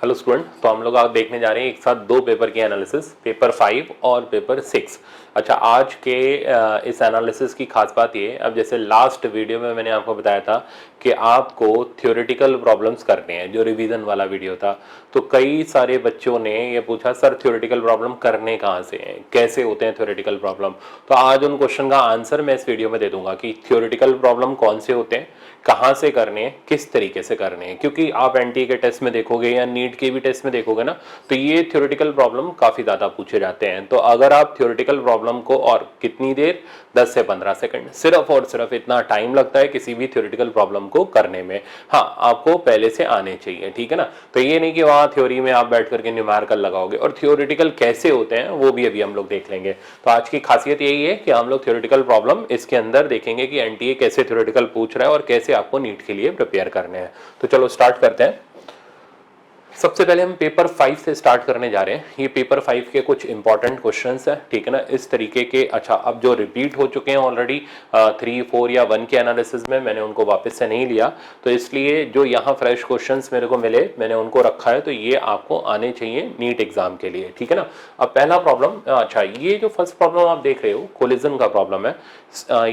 Hello student, तो हम लोग आज देखने जा रहे हैं एक साथ दो पेपर की एनालिसिस, पेपर 5 और पेपर 6। अच्छा, आज के इस एनालिसिस की खास बात ये, अब जैसे लास्ट वीडियो में मैंने आपको बताया था कि आपको थ्योरेटिकल प्रॉब्लम्स करने हैं, जो रिवीजन वाला वीडियो था। तो कई सारे बच्चों ने ये पूछा, सर थ्योरेटिकल प्रॉब्लम करने कहाँ से हैं, कैसे होते हैं थ्योरेटिकल प्रॉब्लम। तो आज उन क्वेश्चन का आंसर मैं इस वीडियो में दे दूंगा कि थ्योरेटिकल प्रॉब्लम कौन से होते हैं, कहाँ से करने हैं, किस तरीके से करने हैं। क्योंकि आप एनटीए के टेस्ट में देखोगे या नीट के भी टेस्ट में देखोगे ना, तो ये थ्योरेटिकल प्रॉब्लम काफ़ी ज़्यादा पूछे जाते हैं। तो अगर आप थ्योरेटिकल प्रॉब्लम को, और कितनी देर, 10 से 15 सेकंड, सिर्फ और सिर्फ इतना टाइम लगता है किसी भी थ्योरेटिकल प्रॉब्लम को करने में। हाँ, आपको पहले से आने चाहिए, ठीक है ना। तो ये नहीं कि वहाँ थ्योरी में आप बैठ करके न्यूमेरिकल लगाओगे, और थ्योरेटिकल कैसे होते हैं वो भी अभी हम लोग देख लेंगे। तो आज की खासियत यही है कि हम लोग थ्योरेटिकल प्रॉब्लम इसके अंदर देखेंगे कि एनटीए कैसे थ्योरेटिकल पूछ रहा है और कैसे आपको नीट के लिए प्रिपेयर करने हैं। तो चलो स्टार्ट करते हैं। सबसे पहले हम पेपर 5 से स्टार्ट करने जा रहे हैं। ये पेपर 5 के कुछ इंपॉर्टेंट क्वेश्चंस हैं, ठीक है ना, इस तरीके के। अच्छा, अब जो रिपीट हो चुके हैं ऑलरेडी 3, 4 या 1 के एनालिसिस में, मैंने उनको वापस से नहीं लिया, तो इसलिए जो यहाँ फ्रेश क्वेश्चंस मेरे को मिले मैंने उनको रखा है। तो ये आपको आने चाहिए नीट एग्जाम के लिए, ठीक है ना। अब पहला प्रॉब्लम, अच्छा ये जो फर्स्ट प्रॉब्लम आप देख रहे हो, कोलिजन का प्रॉब्लम है।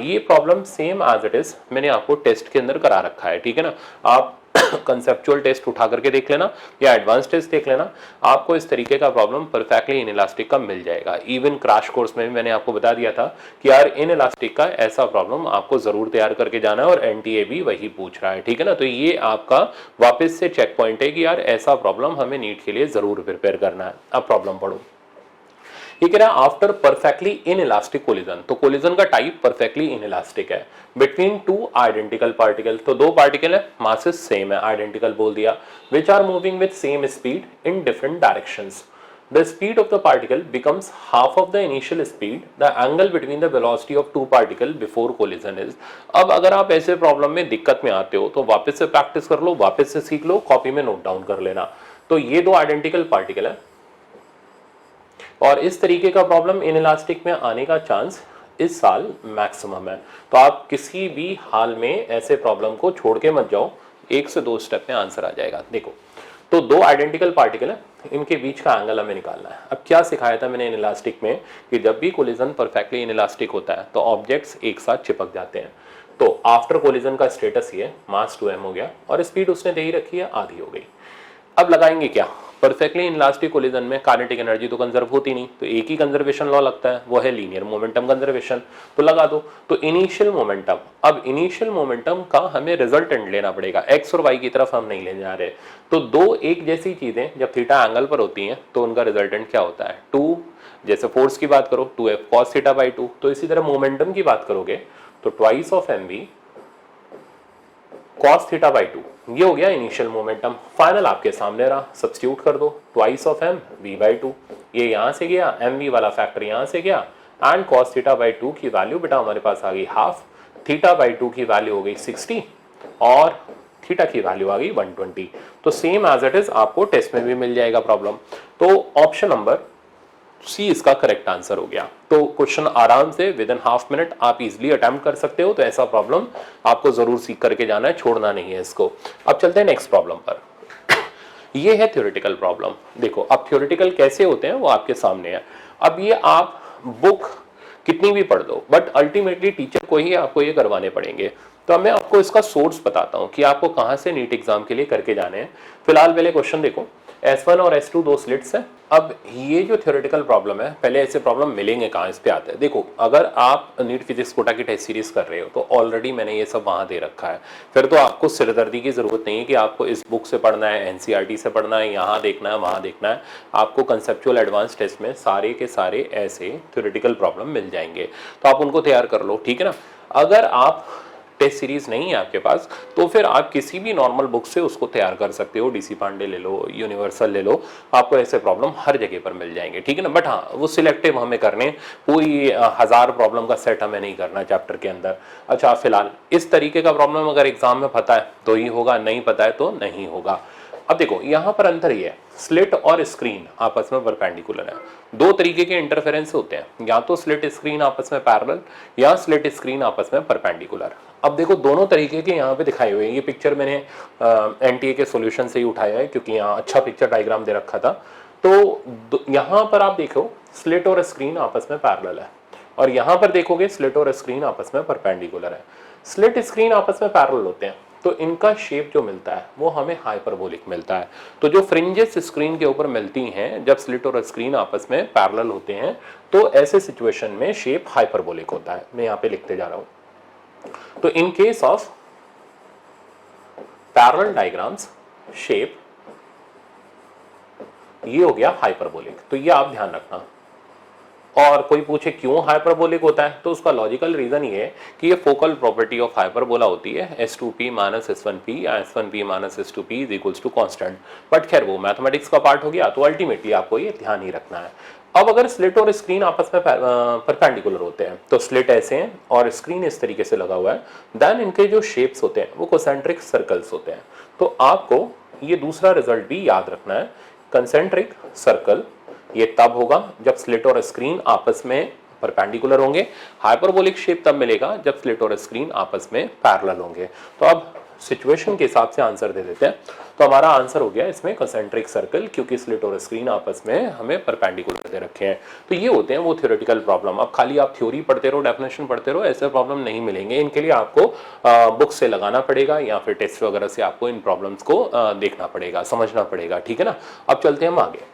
ये problem same as it is मैंने आपको टेस्ट के अंदर करा रखा है, ठीक है ना। आप कंसेप्चुअल टेस्ट उठा करके देख लेना या एडवांस टेस्ट देख लेना, आपको इस तरीके का प्रॉब्लम परफेक्टली इनइलास्टिक का मिल जाएगा। इवन क्रैश कोर्स में भी मैंने आपको बता दिया था कि यार इनइलास्टिक का ऐसा प्रॉब्लम आपको जरूर तैयार करके जाना है, और एनटीए भी वही पूछ रहा है, ठीक है ना। तो ये आपका वापस से चेक पॉइंट है कि यार ऐसा प्रॉब्लम हमें नीट के लिए जरूर प्रिपेयर करना है। अब प्रॉब्लम पढ़ो। ये कह रहा है आफ्टर परफेक्टली इनइलास्टिक कोलिजन, तो कोलिजन का टाइप परफेक्टली इनइलास्टिक है बिटवीन टू आइडेंटिकल पार्टिकल। तो दो पार्टिकल है, मासेस सेम है, आइडेंटिकल बोल दिया, which are moving with same speed in different directions. The speed of the particle becomes half of the initial speed. The angle between the velocity of two particle before collision is. अब अगर आप ऐसे problem में दिक्कत में आते हो तो वापस से प्रैक्टिस कर लो, वापस से सीख लो, कॉपी में नोट डाउन कर लेना। तो ये दो आइडेंटिकल पार्टिकल है, और इस तरीके का प्रॉब्लम इनइलास्टिक में आने का चांस इस साल मैक्सिमम है। तो आप किसी भी हाल में ऐसे प्रॉब्लम को छोड़ के मत जाओ, 1 से 2 स्टेप में आंसर आ जाएगा। देखो, तो दो आइडेंटिकल पार्टिकल है, इनके बीच का एंगल हमें निकालना है। अब क्या सिखाया था मैंने इनइलास्टिक में कि जब भी कोलिजन परफेक्टली इनइलास्टिक होता है तो ऑब्जेक्ट्स एक साथ चिपक जाते हैं। तो आफ्टर कोलिजन का स्टेटस ये, मास 2m हो गया और स्पीड उसने दे ही रखी है, आधी हो गई। अब लगाएंगे क्या, परफेक्टली इनइलास्टिक कोलिजन में काइनेटिक एनर्जी तो कंजर्व होती नहीं, तो एक ही कंजर्वेशन लॉ लगता है, वो है लीनियर मोमेंटम कंजर्वेशन। तो लगा दो। तो इनिशियल मोमेंटम, अब इनिशियल मोमेंटम का हमें रिजल्टेंट लेना पड़ेगा, एक्स और वाई की तरफ हम नहीं ले जा रहे। तो दो एक जैसी चीजें जब थीटा एंगल पर होती हैं तो उनका रिजल्टेंट क्या होता है, 2। जैसे फोर्स की बात करो 2f cos थीटा बाई 2, तो इसी तरह मोमेंटम की बात करोगे तो twice of mv cos theta by 2, ये हो गया इनिशियल मोमेंटम। फाइनल आपके सामने रहा, सब्स्टिट्यूट कर दो, twice of m v by 2, ये यहां से गया, mv वाला फैक्टर यहां से गया, एंड cos थीटा बाई 2 की वैल्यू बेटा हमारे पास आ गई हाफ, थीटा बाई 2 की वैल्यू हो गई 60 और थीटा की वैल्यू आ गई 120। तो सेम एज इट इज आपको टेस्ट में भी मिल जाएगा प्रॉब्लम। तो ऑप्शन नंबर सी इसका करेक्ट आंसर हो गया। तो क्वेश्चन आराम से विद इन हाफ मिनट आप इजीली अटेम्प्ट कर सकते हो। तो ऐसा प्रॉब्लम आपको जरूर सीख करके जाना है, छोड़ना नहीं है इसको। अब चलते हैं नेक्स्ट प्रॉब्लम पर। ये है थ्योरेटिकल प्रॉब्लम। देखो, अब थ्योरेटिकल कैसे होते हैं वो आपके सामने है। अब ये आप बुक कितनी भी पढ़ दो, बट अल्टीमेटली टीचर को ही आपको ये करवाने पड़ेंगे। तो अब मैं आपको इसका सोर्स बताता हूं कि आपको कहां से नीट एग्जाम के लिए करके जाने हैं। फिलहाल पहले क्वेश्चन देखो, S1 और S2 दो स्लिट्स हैं। अब ये जो थ्योरेटिकल प्रॉब्लम है, पहले ऐसे प्रॉब्लम मिलेंगे कहाँ, इस पे आते हैं। देखो, अगर आप नीट फिजिक्स कोटा की टेस्ट सीरीज कर रहे हो तो ऑलरेडी मैंने ये सब वहाँ दे रखा है। फिर तो आपको सिरदर्दी की जरूरत नहीं है कि आपको इस बुक से पढ़ना है, एनसीईआरटी से पढ़ना है, यहाँ देखना है, वहाँ देखना है। आपको कंसेप्चुअल एडवांस टेस्ट में सारे के सारे ऐसे थ्योरेटिकल प्रॉब्लम मिल जाएंगे, तो आप उनको तैयार कर लो, ठीक है ना। अगर आप टेस्ट सीरीज नहीं है आपके पास तो फिर आप किसी भी नॉर्मल बुक से उसको तैयार कर सकते हो, डीसी पांडे ले लो, यूनिवर्सल ले लो, आपको ऐसे प्रॉब्लम हर जगह पर मिल जाएंगे, ठीक है ना। बट हाँ, वो सिलेक्टिव हमें करने, पूरी 1000 प्रॉब्लम का सेट हमें नहीं करना चैप्टर के अंदर। अच्छा, फिलहाल इस तरीके का प्रॉब्लम अगर एग्जाम में पता है तो ही होगा, नहीं पता है तो नहीं होगा। अब देखो यहां पर अंतर ये है, स्लिट और स्क्रीन आपस में परपेंडिकुलर है। दो तरीके के इंटरफेरेंस होते हैं, या तो स्लिट स्क्रीन आपस में पैरेलल या स्लिट स्क्रीन आपस में परपेंडिकुलर। अब देखो दोनों तरीके के यहाँ पे दिखाए हुए हैं। ये पिक्चर मैंने एनटीए के सॉल्यूशन से ही उठाया है क्योंकि यहाँ अच्छा पिक्चर डायग्राम दे रखा था। तो यहाँ पर आप देखो स्लिट और स्क्रीन आपस में पैरेलल है, और यहाँ पर देखोगे स्लिट और स्क्रीन आपस में परपेंडिकुलर है। स्लिट स्क्रीन आपस में पैरेलल होते हैं तो इनका शेप जो मिलता है वो हमें हाइपरबोलिक मिलता है। तो जो फ्रिंजेस स्क्रीन के ऊपर मिलती हैं जब स्लिट और स्क्रीन आपस में पैरेलल होते हैं तो ऐसे सिचुएशन में शेप हाइपरबोलिक होता है। मैं यहाँ पे लिखते जा रहा हूं। तो in case of parallel diagrams shape ये हो गया हाइपरबोलिक। तो ये आप ध्यान रखना। और कोई पूछे क्यों हाइपरबोलिक होता है तो उसका लॉजिकल रीजन ये है कि ये फोकल प्रॉपर्टी ऑफ हाइपरबोला होती है S2p माइनस S1p या S1p minus S2p is equals to constant. But खैर वो मैथमेटिक्स का पार्ट हो गया, तो अल्टीमेटली आपको ये ध्यान ही रखना है। अब अगर स्लिट और स्क्रीन आपस में परपेंडिकुलर होते हैं तो स्लिट ऐसे हैं और स्क्रीन इस तरीके से लगा हुआ है, देन इनके जो शेप्स होते हैं वो कंसेंट्रिक सर्कल्स होते हैं। तो आपको ये दूसरा रिजल्ट भी याद रखना है, कंसेंट्रिक सर्कल ये तब होगा जब स्लिट और स्क्रीन आपस में परपेंडिकुलर होंगे। हाइपरबोलिक शेप तब मिलेगा जब स्लिट और स्क्रीन आपस में पैरेलल होंगे। तो अब सिचुएशन के हिसाब से आंसर दे देते हैं। तो हमारा आंसर हो गया इसमें कंसेंट्रिक सर्कल, क्योंकि स्लिट और स्क्रीन आपस में हमें परपेंडिकुलर दे रखे हैं। तो ये होते हैं वो थ्योरेटिकल प्रॉब्लम। अब खाली आप थ्योरी पढ़ते रहो, डेफिनेशन पढ़ते रहो, ऐसे प्रॉब्लम नहीं मिलेंगे। इनके लिए आपको बुक से लगाना पड़ेगा या फिर टेस्ट वगैरह से आपको इन प्रॉब्लम्स को देखना पड़ेगा, समझना पड़ेगा। ठीक है ना। अब चलते हैं हम आगे।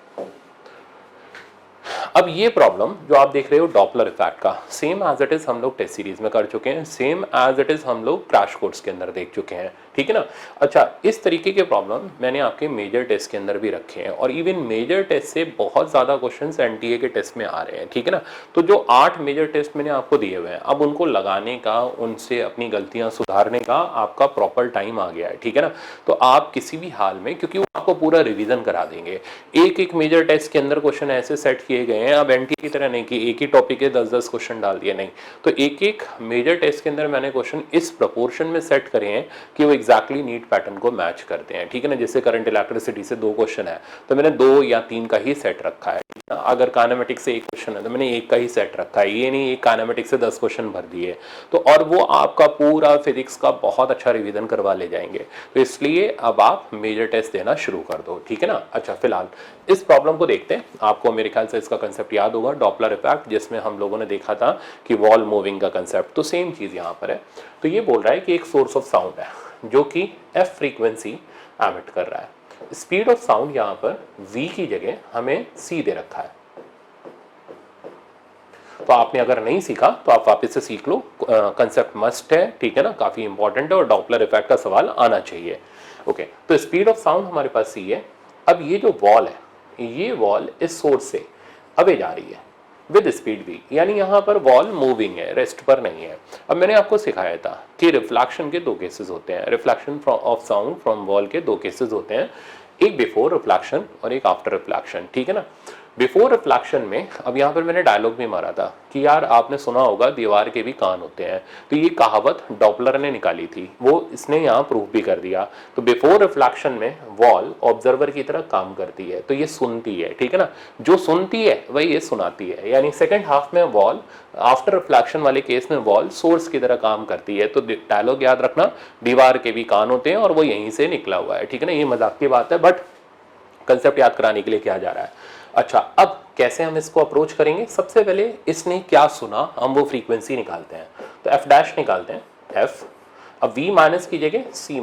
अब ये प्रॉब्लम जो आप देख रहे हो डॉपलर इफेक्ट का, सेम एज इट इज हम लोग टेस्ट सीरीज में कर चुके हैं, सेम एज इट इज हम लोग क्रैश कोर्स के अंदर देख चुके हैं। ठीक है ना। अच्छा, इस तरीके के प्रॉब्लम मैंने आपके मेजर टेस्ट के अंदर भी रखे हैं, और इवन मेजर टेस्ट से बहुत ज़्यादा क्वेश्चंस एनटीए के टेस्ट में आ रहे हैं। ठीक है ना। तो जो 8 मेजर टेस्ट मैंने आपको दिए हुए हैं, अब उनको लगाने का, उनसे अपनी गलतियां सुधारने का आपका प्रॉपर टाइम आ गया है। ठीक है ना। तो आप किसी भी हाल में, क्योंकि वो आपको पूरा रिविजन करा देंगे, एक एक मेजर टेस्ट के अंदर क्वेश्चन ऐसे सेट किए गए हैं। अब एनटीए की तरह नहीं कि एक ही टॉपिक के 10-10 क्वेश्चन डाल दिए, नहीं। तो एक एक मेजर टेस्ट के अंदर मैंने क्वेश्चन इस प्रोपोर्शन में सेट करे हैं कि वो एग्जैक्टली नीट पैटर्न को मैच करते हैं। ठीक है ना। जैसे करंट इलेक्ट्रिसिटी से 2 क्वेश्चन है तो मैंने 2 या 3 का ही सेट रखा है। अगर काइनेमेटिक्स से 1 क्वेश्चन है तो मैंने 1 का ही सेट रखा है, ये नहीं एक काइनेमेटिक्स से 10 क्वेश्चन भर दिए। तो और वो आपका पूरा फिजिक्स का बहुत अच्छा रिवीजन करवा ले जाएंगे। तो इसलिए अब आप मेजर टेस्ट देना शुरू कर दो। ठीक है ना। अच्छा, फिलहाल इस प्रॉब्लम को देखते हैं। आपको मेरे ख्याल से इसका कंसेप्ट याद होगा, डॉपलर इफेक्ट, जिसमें हम लोगों ने देखा था कि वॉल मूविंग का कंसेप्ट। तो सेम चीज यहाँ पर है। तो ये बोल रहा है कि एक सोर्स ऑफ साउंड है जो कि एफ फ्रीक्वेंसी एमिट कर रहा है। स्पीड ऑफ साउंड यहां पर v की जगह हमें c दे रखा है। तो आपने अगर नहीं सीखा तो आप वापस से सीख लो, कंसेप्ट मस्ट है। ठीक है ना, काफी इंपॉर्टेंट है और डॉपलर इफेक्ट का सवाल आना चाहिए। ओके, तो स्पीड ऑफ साउंड हमारे पास c है। अब ये जो वॉल है, ये वॉल इस सोर्स से अवे जा रही है विद स्पीड v, यानी यहाँ पर वॉल मूविंग है, रेस्ट पर नहीं है। अब मैंने आपको सिखाया था कि रिफ्लेक्शन के 2 केसेस होते हैं, reflection of sound from wall के 2 केसेस होते हैं, एक बिफोर रिफ्लेक्शन और एक आफ्टर रिफ्लेक्शन। ठीक है ना। बिफोर रिफ्लेक्शन में, अब यहाँ पर मैंने डायलॉग भी मारा था कि यार आपने सुना होगा दीवार के भी कान होते हैं। तो ये कहावत डॉपलर ने निकाली थी, वो इसने यहाँ प्रूफ भी कर दिया। तो बिफोर रिफ्लेक्शन में वॉल ऑब्जर्वर की तरह काम करती है, तो ये सुनती है। ठीक है ना। जो सुनती है वही ये सुनाती है, यानी सेकेंड हाफ में वॉल, आफ्टर रिफ्लेक्शन वाले केस में वॉल सोर्स की तरह काम करती है। तो डायलॉग याद रखना, दीवार के भी कान होते हैं और वो यहीं से निकला हुआ है। ठीक है ना। ये मजाक की बात है, बट कंसेप्ट याद कराने के लिए क्या जा रहा है। अच्छा, अब कैसे हम इसको अप्रोच करेंगे। सबसे पहले इसने क्या सुना, हम वो फ्रीक्वेंसी निकालते हैं। तो एफ डैश निकालते हैं, एफ। अब वी माइनस की जगह सी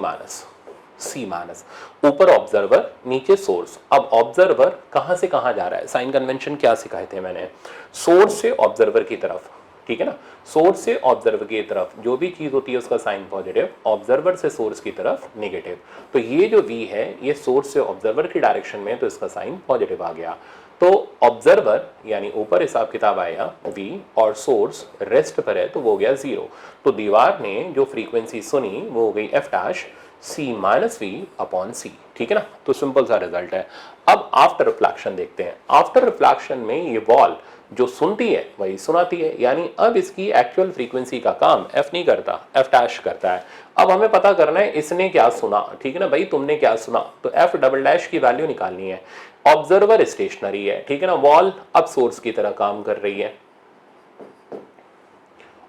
माइनस, ऊपर ऑब्जर्वर नीचे सोर्स। अब ऑब्जर्वर कहां से कहां जा रहा है, साइन कन्वेंशन क्या सिखाए थे मैंने, सोर्स से ऑब्जर्वर की तरफ। ठीक है ना। सोर्स से ऑब्जर्वर की तरफ जो भी चीज होती है उसका साइन पॉजिटिव, ऑब्जर्वर से सोर्स की तरफ नेगेटिव। तो ये जो v है ये सोर्स से ऑब्जर्वर की डायरेक्शन में, तो इसका साइन पॉजिटिव आ गया। तो ऑब्जर्वर यानी ऊपर हिसाब किताब आया v और सोर्स रेस्ट पर है तो वो हो गया 0। तो दीवार ने जो फ्रीक्वेंसी सुनी वो हो गई F dash, C minus V upon C, ठीक है ना। तो सिंपल सा रिजल्ट है। अब आफ्टर रिफ्लेक्शन देखते हैं। आफ्टर रिफ्लेक्शन में ये बॉल जो सुनती है वही सुनाती है, यानी अब इसकी एक्चुअल फ्रीक्वेंसी का काम एफ नहीं करता, एफ डैश करता है। अब हमें पता करना है इसने क्या सुना, ठीक है ना भाई, तुमने क्या सुना, तो एफ डबल डैश की वैल्यू निकालनी है। ऑब्जर्वर स्टेशनरी है, ठीक है ना, बॉल अब सोर्स की तरह काम कर रही है,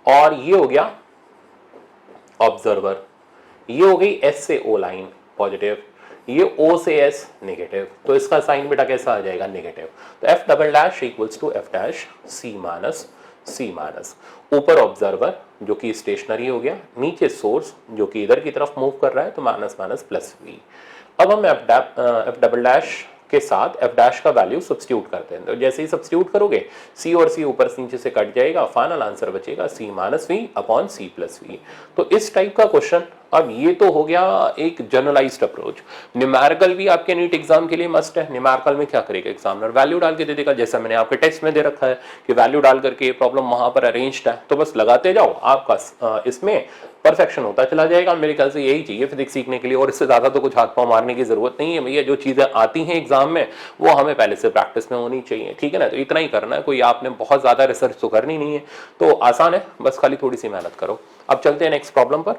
और ये हो गया ऑब्जर्वर, ये हो गई एस से ओ लाइन पॉजिटिव, ये ओ से एस नेगेटिव, तो इसका साइन बेटा कैसा आ जाएगा, नेगेटिव। तो f double dash equals to f dash c minus, ऊपर ऑब्जर्वर जो कि स्टेशनरी हो गया, नीचे सोर्स जो कि इधर की तरफ मूव कर रहा है, तो माइनस माइनस प्लस वी। अब हम एफ डबल डैश के साथ एफ डैश का वैल्यू सब्स्टिट्यूट करते हैं, तो जैसे ही सब्स्टिट्यूट करोगे सी और सी ऊपर से नीचे से कट जाएगा, फाइनल आंसर बचेगा C minus V upon C plus V. तो इस टाइप का क्वेश्चन, अब ये तो हो गया एक जनरलाइज्ड अप्रोच। न्यूमेरिकल भी आपके नीट एग्जाम के लिए मस्ट है। न्यूमेरिकल में क्या करेगा एग्जामिनर, वैल्यू डाल के दे देगा, जैसा मैंने आपके टेक्स्ट में दे रखा है कि वैल्यू डाल करके ये प्रॉब्लम वहां पर अरेंज्ड है, तो बस लगाते जाओ, आपका इसमें परफेक्शन होता चला जाएगा। मेरे ख्याल से यही चाहिए फिजिक्स सीखने के लिए, और इससे ज्यादा तो कुछ हाथ पांव मारने की जरूरत नहीं है भैया। जो चीजें आती हैं एग्जाम में वो हमें पहले से प्रैक्टिस में होनी चाहिए, ठीक है ना। तो इतना ही करना है, कोई आपने बहुत ज्यादा रिसर्च तो करनी नहीं है, तो आसान है, बस खाली थोड़ी सी मेहनत करो। अब चलते हैं नेक्स्ट प्रॉब्लम पर।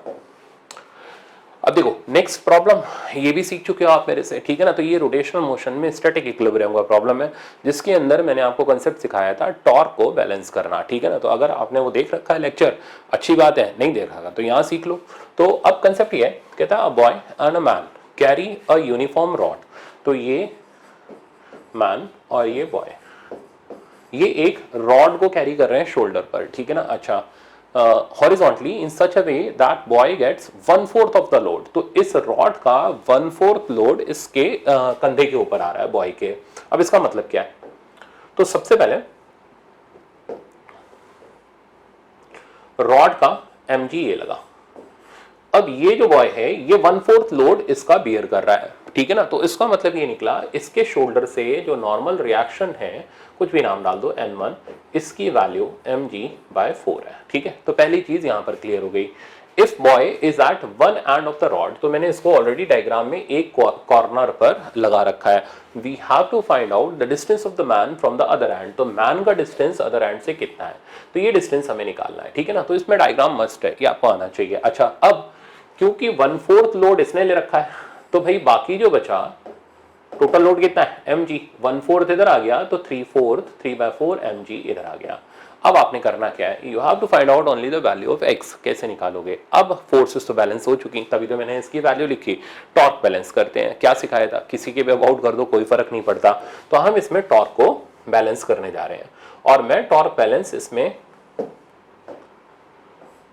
अब देखो नेक्स्ट प्रॉब्लम, ये भी सीख चुके हो आप मेरे से, ठीक है ना। तो ये रोटेशनल मोशन में स्टैटिक इक्विलिब्रियम का प्रॉब्लम है, जिसके अंदर मैंने आपको कांसेप्ट सिखाया था टॉर्क को बैलेंस करना, ठीक है ना। तो अगर आपने वो देख रखा है लेक्चर, अच्छी बात है, नहीं देख रखा तो यहाँ सीख लो। तो अब कंसेप्ट ये है, कहता है a boy and a man carry a uniform rod. तो ये मैन और ये बॉय, ये एक रॉड को कैरी कर रहे हैं शोल्डर पर, ठीक है ना। अच्छा, horizontally in such a way that boy gets 1/4 of the load. तो इस रॉड का 1/4 लोड इसके कंधे के ऊपर आ रहा है बॉय के। अब इसका मतलब क्या है, तो सबसे पहले रॉड का mg ये लगा। अब ये जो बॉय है ये 1/4 लोड इसका बियर कर रहा है, ठीक है ना। तो इसका मतलब ये निकला, इसके शोल्डर से जो नॉर्मल रिएक्शन है, कुछ भी नाम डाल दो n1, इसकी वैल्यू mg/4 है, ठीक है। तो पहली चीज यहां पर क्लियर हो गई। If boy is at one end of the rod, तो मैंने इसको ऑलरेडी डायग्राम में एक कॉर्नर पर लगा रखा है। We have to find out the distance of the man from the other end. तो मैन का डिस्टेंस अदर एंड से कितना है, तो ये डिस्टेंस हमें निकालना है, ठीक है ना। तो इसमें डायग्राम मस्ट है कि आपको आना चाहिए। अच्छा, अब क्योंकि 1/4 लोड इसने ले रखा है, तो भाई बाकी जो बचा टोटल लोड कितना है, mg। 1/4 इधर आ गया तो 3/4, 3/4 mg इधर आ गया। अब आपने करना क्या है, you have to find out only the value of x। कैसे निकालोगे, अब फोर्सेस तो बैलेंस हो चुकी, तभी तो मैंने इसकी वैल्यू लिखी। टॉर्क बैलेंस करते हैं, क्या सिखाया था, किसी के भी अबाउट कर दो कोई फर्क नहीं पड़ता। तो हम इसमें टॉर्क को बैलेंस करने जा रहे हैं, और मैं टॉर्क बैलेंस इसमें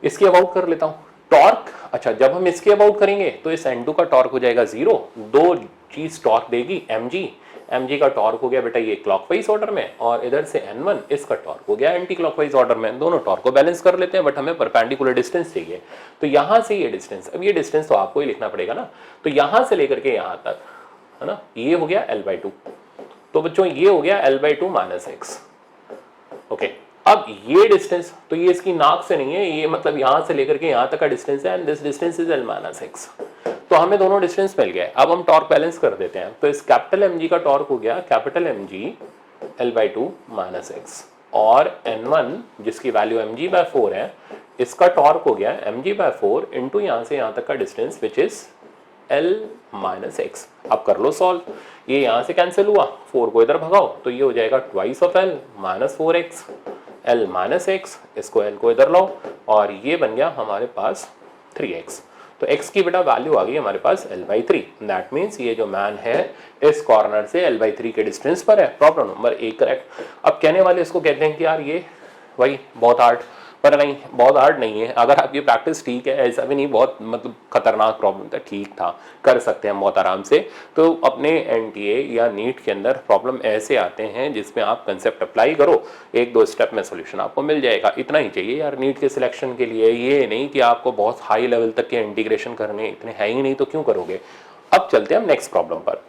इसकी अबाउट कर लेता हूं टॉर्क। अच्छा, जब हम इसके अबाउट करेंगे तो इस n2 का टॉर्क हो जाएगा 0, दो चीज टॉर्क देगी mg का टॉर्क हो गया बेटा ये क्लॉकवाइज ऑर्डर में, और इधर से n1 इसका टॉर्क हो गया एंटी क्लॉकवाइज ऑर्डर में। दोनों टॉर्क को बैलेंस कर लेते हैं, बट हमें परपेंडिकुलर डिस्टेंस चाहिए। तो यहां से ये डिस्टेंस, अब ये डिस्टेंस तो आपको ही लिखना पड़ेगा ना। तो यहां से लेकर के यहां तक, है ना, ये हो गया l/2। तो बच्चों ये हो गया l/2 - x। ओके, अब ये डिस्टेंस, तो ये इसकी नाक से नहीं है, ये मतलब यहां से लेकर के यहां तक का डिस्टेंस है, and this distance is l - x। तो हमें दोनों डिस्टेंस मिल गए। अब हम टॉर्क बैलेंस कर देते हैं। तो इस कैपिटल mg का टॉर्क हो गया कैपिटल mg l/2 - x, और n1 जिसकी वैल्यू mg/4 है, इसका टॉर्क हो गया mg/4 इंटू यहां से यहां तक का distance which is l - x। अब कर लो सॉल्व, ये यहां से कैंसिल हुआ, 4 को इधर भगाओ, तो ये हो जाएगा twice of l - 4x, l - x, इसको l को इधर लाओ, और ये बन गया हमारे पास 3x। तो x की बेटा वैल्यू आ गई हमारे पास l/3। दैट मीन्स ये जो मैन है इस कॉर्नर से l/3 के डिस्टेंस पर है। Problem number 1 correct. अब कहने वाले इसको कहते हैं कि यार ये वही बहुत हार्ड, पर नहीं, बहुत हार्ड नहीं है। अगर आपकी प्रैक्टिस ठीक है, ऐसा भी नहीं बहुत मतलब खतरनाक प्रॉब्लम था, ठीक था, कर सकते हैं बहुत आराम से। तो अपने एनटीए या नीट के अंदर प्रॉब्लम ऐसे आते हैं जिसमें आप कंसेप्ट अप्लाई करो, 1-2 स्टेप में सोल्यूशन आपको मिल जाएगा। इतना ही चाहिए यार नीट के सिलेक्शन के लिए, ये नहीं कि आपको बहुत हाई लेवल तक के इंटीग्रेशन करने, इतने है ही नहीं तो क्यों करोगे। अब चलते हैं हम नेक्स्ट प्रॉब्लम पर।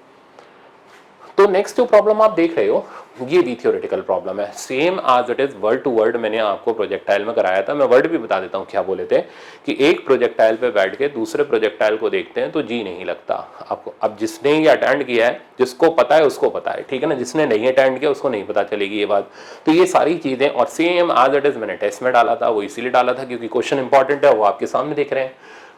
तो तो नेक्स्ट जो प्रॉब्लम आप देख रहे हो ये भी थ्योरेटिकल प्रॉब्लम है, same as it is word to word मैंने आपको प्रोजेक्टाइल में कराया था। मैं वर्ड भी बता देता हूँ क्या बोले थे कि एक प्रोजेक्टाइल पे बैठ के दूसरे प्रोजेक्टाइल को देखते हैं तो जी नहीं लगता आपको। अब जिसने ये अटेंड किया है, जिसको पता है उसको पता है, ठीक है ना, जिसने नहीं अटेंड किया उसको नहीं पता चलेगी ये बात। तो ये सारी चीजें और सेम आज इट इज मैंने टेस्ट में डाला था, वो इसीलिए डाला था क्योंकि क्वेश्चन इंपॉर्टेंट है, वो आपके सामने देख रहे हैं।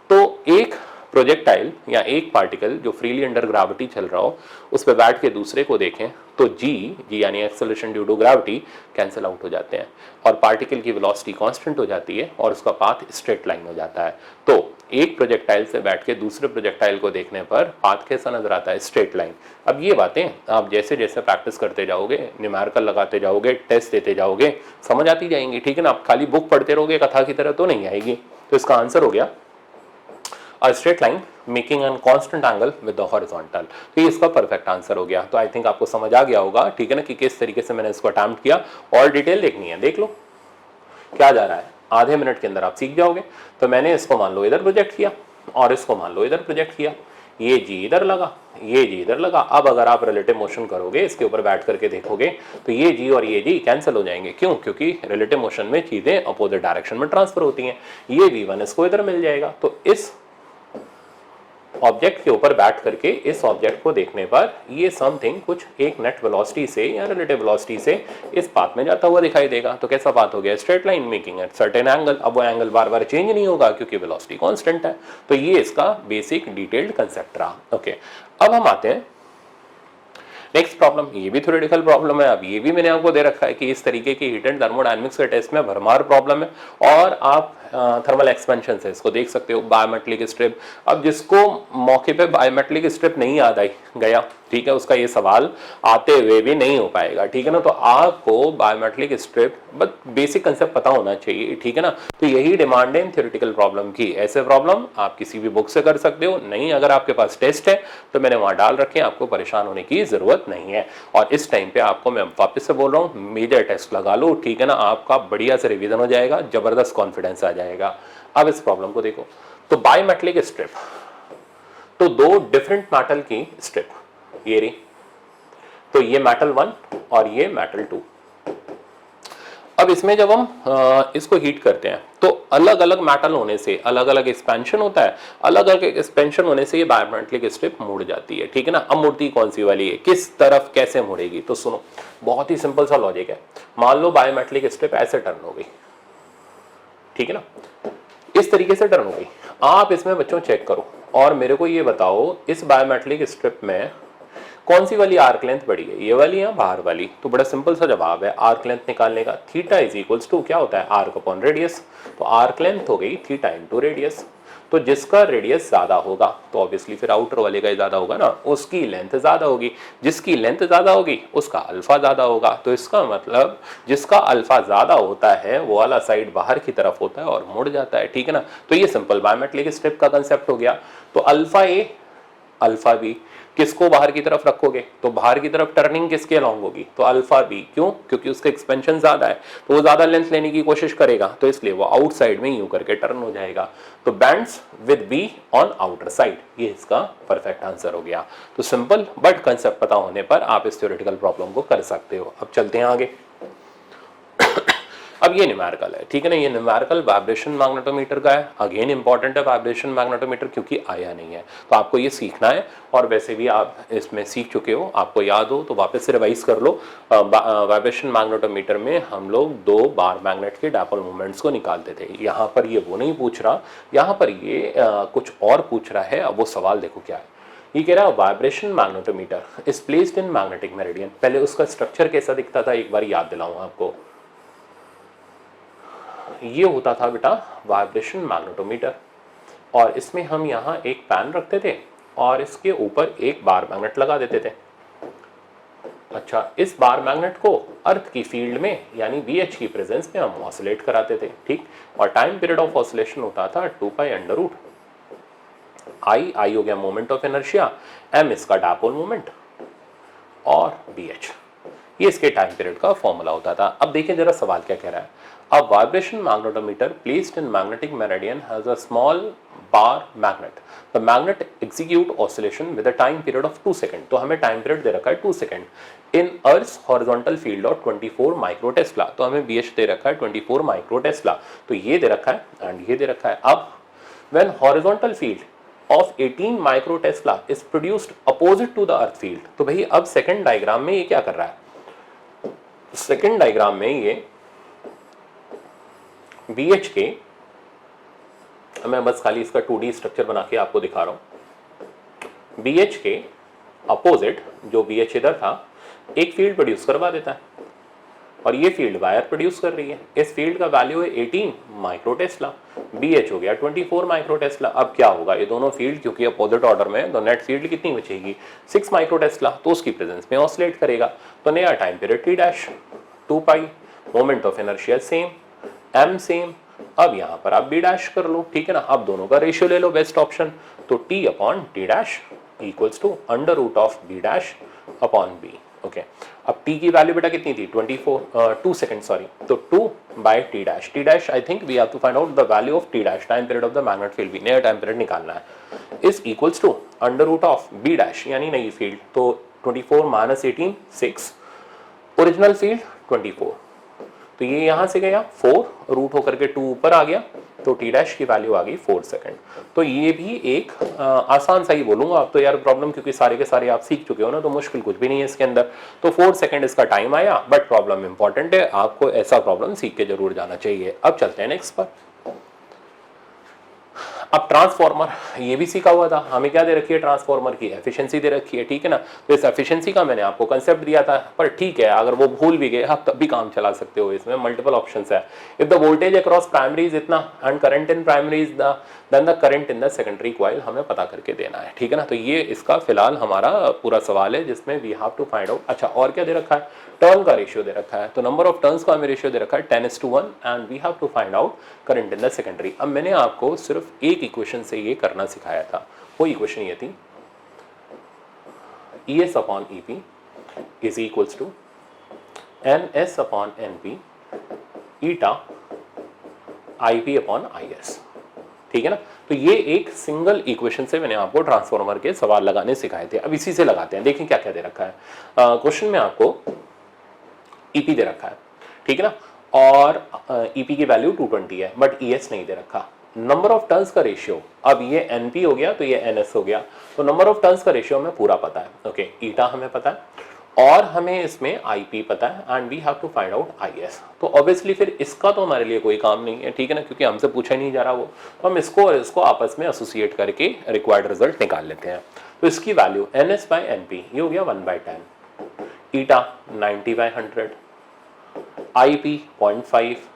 तो एक प्रोजेक्टाइल या एक पार्टिकल जो फ्रीली अंडर ग्रेविटी चल रहा हो उस पर बैठ के दूसरे को देखें तो जी यानी acceleration due to gravity cancel out हो जाते हैं और पार्टिकल की वेलोसिटी कांस्टेंट हो जाती है और उसका पाथ स्ट्रेट लाइन हो जाता है। तो एक प्रोजेक्टाइल से बैठ के दूसरे प्रोजेक्टाइल को देखने पर पाथ कैसा नजर आता है, स्ट्रेट लाइन। अब ये बातें आप जैसे जैसे प्रैक्टिस करते जाओगे, न्यूमेरिकल लगाते जाओगे, टेस्ट देते जाओगे, समझ आती जाएंगी, ठीक है ना। आप खाली बुक पढ़ते रहोगे कथा की तरह तो नहीं आएगी। तो इसका आंसर हो गया a straight line making a constant angle with the horizontal। तो ये इसका परफेक्ट आंसर हो गया। तो आई थिंक आपको समझ आ गया होगा, ठीक है ना, कि किस तरीके से मैंने इसको अटेम्प्ट किया। और डिटेल देखनी है, देख लो क्या जा रहा है, आधे मिनट के अंदर आप सीख जाओगे। तो मैंने इसको मान लो इधर प्रोजेक्ट किया और इसको मान लो इधर प्रोजेक्ट किया, ये जी इधर लगा, ये जी इधर लगा। अब अगर आप रिलेटिव मोशन करोगे, इसके ऊपर बैठ करके देखोगे तो ये जी और ये जी कैंसिल हो जाएंगे। क्यों? क्योंकि रिलेटिव मोशन में चीजें अपोजिट डायरेक्शन में ट्रांसफर होती हैं। ये v1 इसको इधर मिल जाएगा। तो इस ऑब्जेक्ट के ऊपर बैठ करके इस ऑब्जेक्ट को देखने पर ये समथिंग कुछ एक नेट वेलोसिटी से या रिलेटिव वेलोसिटी से इस पाथ में जाता हुआ दिखाई देगा। तो कैसा पाथ हो गया? Straight line making at certain angle. अब वो एंगल बार बार चेंज नहीं होगा क्योंकि वेलोसिटी कांस्टेंट है। तो ये इसका बेसिक डिटेल्ड कंसेप्ट रहा। ओके, अब हम आते हैं नेक्स्ट प्रॉब्लम। ये भी थ्योरेटिकल प्रॉब्लम है। अब ये भी मैंने आपको दे रखा है कि इस तरीके की हीट एंड थर्मोडायनेमिक्स के टेस्ट में भरमार प्रॉब्लम है और आप थर्मल एक्सपेंशन से इसको देख सकते हो। बायोमेट्रिक स्ट्रिप, अब जिसको मौके पे बायोमेट्रिक स्ट्रिप नहीं याद आई गया, ठीक है, उसका ये सवाल आते हुए भी नहीं हो पाएगा, ठीक है ना। तो आपको बायोमेट्रिक स्ट्रिप बस बेसिक कंसेप्ट पता होना चाहिए, ठीक है ना। तो यही डिमांड है थ्योरेटिकल प्रॉब्लम की। ऐसे प्रॉब्लम आप किसी भी बुक से कर सकते हो, नहीं अगर आपके पास टेस्ट है तो मैंने वहां डाल रखे हैं, आपको परेशान होने की जरूरत नहीं है। और इस टाइम पे आपको मैं वापस से बोल रहा हूँ, मेजर टेस्ट लगा लो, ठीक है ना, आपका बढ़िया से रिवीजन हो जाएगा, जबरदस्त कॉन्फिडेंस आ जाएगा। अब इस प्रॉब्लम को देखो, तो बायोमेट्रिक स्ट्रिप, तो दो डिफरेंट मेटल की स्ट्रिप ये रही, तो ये मेटल 1 और ये मेटल 2। अब इसमें जब हम इसको हीट करते हैं तो अलग अलग मेटल होने से अलग अलग एक्सपेंशन होता है, अलग अलग एक्सपेंशन होने से ये बायोमेट्रिक स्ट्रिप मुड़ जाती है, ठीक है ना। अब मुड़ती कौन सी वाली है, किस तरफ कैसे मुड़ेगी? तो सुनो, बहुत ही सिंपल सा लॉजिक है। मान लो बायोमेट्रिक स्ट्रिप ऐसे टर्न हो गई, ठीक है ना, इस तरीके से टर्न हो गई। आप इसमें बच्चों चेक करो और मेरे को ये बताओ, इस बायोमेट्रिक स्ट्रिप में कौन सी वाली आर्क लेंथ बड़ी है, ये वाली या बाहर वाली? तो बड़ा सिंपल सा जवाब है आर्क लेंथ निकालने का। थीटा इज इक्वल्स टू क्या होता है, आर्क अपॉन रेडियस। तो आर्क लेंथ हो गई थीटा इनटू रेडियस। तो जिसका रेडियस ज्यादा होगा तो ऑब्वियसली फिर आउटर वाले का ज्यादा होगा ना, उसकी लेंथ ज्यादा होगी। जिसकी लेंथ ज्यादा होगी उसका अल्फा ज्यादा होगा। तो इसका मतलब जिसका अल्फा ज्यादा होता है वो वाला साइड बाहर की तरफ होता है और मुड़ जाता है, ठीक है ना। तो ये सिंपल बायोमेट्रिक स्ट्रिप का कंसेप्ट हो गया। तो अल्फा ए अल्फा बी किसको बाहर की तरफ रखोगे, तो बाहर की तरफ टर्निंग किसके अलॉन्ग होगी, तो अल्फा बी। क्यों? क्योंकि उसका एक्सपेंशन ज्यादा है तो वो ज्यादा लेंथ लेने की कोशिश करेगा, तो इसलिए वो आउटसाइड में यूं करके टर्न हो जाएगा। तो bands with be on outer side, ये इसका परफेक्ट आंसर हो गया। तो सिंपल बट कंसेप्ट पता होने पर आप इस थ्योरेटिकल प्रॉब्लम को कर सकते हो। अब चलते हैं आगे। अब ये न्यूमेरिकल है, ठीक है ना, ये न्यूमेरिकल वाइब्रेशन मैग्नेटोमीटर का है। अगेन इंपॉर्टेंट है वाइब्रेशन मैग्नेटोमीटर क्योंकि आया नहीं है, तो आपको ये सीखना है। और वैसे भी आप इसमें सीख चुके हो, आपको याद हो तो वापस से रिवाइज कर लो। वाइब्रेशन मैग्नेटोमीटर में हम लोग दो बार मैग्नेट के डायपोल मूवमेंट्स को निकालते थे। यहाँ पर ये वो नहीं पूछ रहा, यहाँ पर ये कुछ और पूछ रहा है। अब वो सवाल देखो क्या है, ये कह रहा है vibration magnetometer is placed in magnetic meridian. पहले उसका स्ट्रक्चर कैसा दिखता था एक बार याद दिलाऊं आपको। ये होता था बेटा वाइब्रेशन मैग्नेटोमीटर, और इसमें हम यहाँ एक पैन रखते थे और इसके ऊपर एक बार मैग्नेट लगा देते थे। अच्छा, इस बार मैग्नेट को अर्थ की फील्ड में यानी BH की प्रेजेंस में हम ऑसिलेट कराते थे, ठीक। और टाइम पीरियड ऑफ ऑसिलेशन होता था 2 पाई अंडर रूट आई हो गया मोमेंट ऑफ इनर्शिया, M इसका डायपोल मोमेंट और BH ये इसके टाइम पीरियड का फॉर्मूला होता था। अब देखिए जरा सवाल क्या कह रहा है। A vibration magnetometer placed in magnetic meridian has a small bar magnet. The magnet execute oscillation with a time period of 2 second. तो हमें टाइम पीरियड दे रखा है 2 second. In earth horizontal field of 24 micro Tesla. तो हमें BH दे रखा है 24 micro Tesla. तो ये दे रखा है एंड ये दे रखा है। अब when horizontal field of 18 micro Tesla is produced opposite to the earth field। तो भाई अब सेकंड डायग्राम में ये क्या कर रहा है, सेकंड डायग्राम में ये BH के, मैं बस खाली इसका 2D स्ट्रक्चर बना के आपको दिखा रहा हूं। BH के अपोजिट जो BH इधर था एक फील्ड प्रोड्यूस करवा देता है और ये फील्ड वायर प्रोड्यूस कर रही है। इस फील्ड का वैल्यू है 18 माइक्रो टेस्ला, BH हो गया 24 माइक्रो टेस्ला। अब क्या होगा, ये दोनों फील्ड क्योंकि अपोजिट ऑर्डर में है तो नेट फील्ड कितनी बचेगी 6 माइक्रो टेस्ला। तो उसकी प्रेजेंस में ऑसिलेट करेगा। तो नया time period T dash 2 pi, moment of inertia same, M same. अब यहां पर आप B डैश कर लो, ठीक है ना। अब दोनों का रेशियो ले लो, बेस्ट ऑप्शन। तो T upon T dash equals to under root of B dash upon B। Okay, अब T की वैल्यू बेटा कितनी थी 2 सेकंड सॉरी। तो 2 by T dash, T dash I think we have to find out the value of T dash, time period of the magnet field भी, नया time period निकालना है, is equals to under root of B dash यानी नई field. तो 24 minus 18 6, original field 24। तो ये यहां से गया 4 रूट होकर के 2 ऊपर आ गया तो T डैश की वैल्यू आ गई 4 सेकंड। तो ये भी एक आसान सा ही बोलूंगा आप तो यार प्रॉब्लम, क्योंकि सारे के सारे आप सीख चुके हो ना तो मुश्किल कुछ भी नहीं है इसके अंदर। तो 4 सेकंड इसका टाइम आया, बट प्रॉब्लम इंपॉर्टेंट है, आपको ऐसा प्रॉब्लम सीख के जरूर जाना चाहिए। अब चलते हैं नेक्स्ट पर। अब ट्रांसफॉर्मर ये भी सीखा हुआ था, हमें क्या दे रखी है, ट्रांसफॉर्मर की एफिशिएंसी दे रखी है, ठीक है ना। तो इस एफिशिएंसी का मैंने आपको कंसेप्ट दिया था, पर ठीक है अगर वो भूल भी गए आप तब भी काम चला सकते हो। इसमें मल्टीपल ऑप्शंस है। If the voltage across primary is इतना and current in primary is then the current in the secondary coil हमें पता करके देना है, ठीक है ना। तो ये इसका फिलहाल हमारा पूरा सवाल है जिसमें we have to find out. अच्छा, और क्या दे रखा है, टर्न का रेशियो दे रखा है। तो नंबर ऑफ टर्न्स का हमें रेशियो दे रखा है 10:1 and we have to find out current in the secondary. अब मैंने आपको सिर्फ एक इक्वेशन से ये करना सिखाया था, वो इक्वेशन ये थी ES upon EP is equals to NS upon NP eta IP upon IS, ठीक है ना। तो ये एक सिंगल इक्वेशन से मैंने आपको ट्रांसफॉर्मर के सवाल लगाने सिखाए थे। अब इसी से लगाते हैं, देखें क्या क्या दे रखा है। क्वेश्चन में आपको EP दे रखा है, ठीक है ना, और EP की वैल्यू 220 है, बट ES नहीं दे रखा। नंबर ऑफ टर्न्स का रेशियो, अब ये NP हो गया तो ये NS हो गया। तो नंबर ऑफ टर्न्स का रेशियो हमें पूरा पता है, ओके। ईटा हमें पता है और हमें इसमें IP पता है and we have to find out IS। तो ऑब्वियसली फिर इसका तो हमारे लिए कोई काम नहीं है, ठीक है ना, क्योंकि हमसे पूछा ही नहीं जा रहा वो। तो हम इसको और इसको आपस में एसोसिएट करके रिक्वायर्ड रिजल्ट निकाल लेते हैं। तो इसकी वैल्यू NS बाई NP ये हो गया 1/10, ईटा 90/100, IP 0.5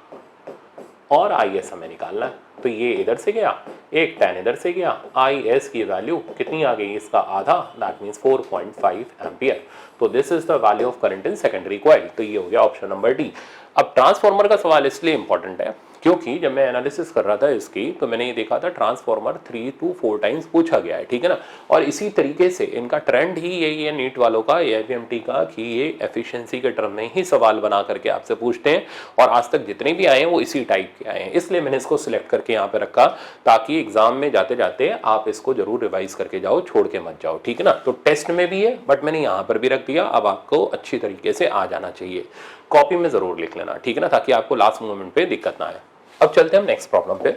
और IS हमें निकालना है। तो ये इधर से गया, एक 10 इधर से गया, IS की वैल्यू कितनी आ गई, इसका आधा, दैट मींस 4.5 एम्पियर। तो this is the value of current in secondary coil. तो ये हो गया ऑप्शन नंबर डी। अब ट्रांसफॉर्मर का सवाल इसलिए इंपॉर्टेंट है क्योंकि जब मैं एनालिसिस कर रहा था इसकी तो मैंने ये देखा था ट्रांसफॉर्मर 3 to 4 टाइम्स पूछा गया है, ठीक है ना। और इसी तरीके से इनका ट्रेंड ही यही है नीट वालों का, AIPMT का, कि ये एफिशिएंसी के टर्म में ही सवाल बना करके आपसे पूछते हैं और आज तक जितने भी आए हैं वो इसी टाइप के आए हैं। इसलिए मैंने इसको सिलेक्ट करके यहाँ पे रखा ताकि एग्जाम में जाते जाते आप इसको जरूर रिवाइज करके जाओ, छोड़ के मत जाओ, ठीक है ना। तो टेस्ट में भी है बट मैंने यहाँ पर भी रख दिया, अब आपको अच्छी तरीके से आ जाना चाहिए। कॉपी में जरूर लिख लेना, ठीक है ना, ताकि आपको लास्ट मोमेंट पे दिक्कत ना आए। अब चलते हैं हम नेक्स्ट प्रॉब्लम पे।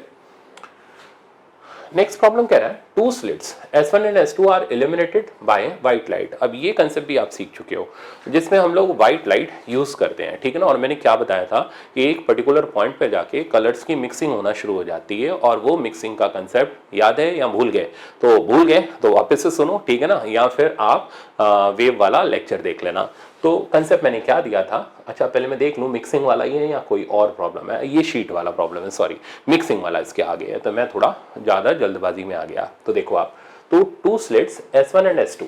नेक्स्ट प्रॉब्लम कह रहा है two slits S1 and S2 are illuminated by white light. अब ये कंसेप्ट भी आप सीख चुके हो जिसमें हम लोग व्हाइट लाइट यूज करते हैं, ठीक है ना। और मैंने क्या बताया था कि एक पर्टिकुलर पॉइंट पे जाके कलर्स की मिक्सिंग होना शुरू हो जाती है और वो मिक्सिंग का कंसेप्ट याद है या भूल गए? तो भूल गए तो वापस से सुनो, ठीक है ना, या फिर आप वेव वाला लेक्चर देख लेना। तो कंसेप्ट मैंने क्या दिया था, अच्छा पहले मैं देख लूँ मिक्सिंग वाला ये या कोई और प्रॉब्लम है, ये शीट वाला प्रॉब्लम है, सॉरी मिक्सिंग वाला इसके आगे है, तो मैं थोड़ा ज़्यादा जल्दबाजी में आ गया। तो देखो आप, तो to slits S1 and S2।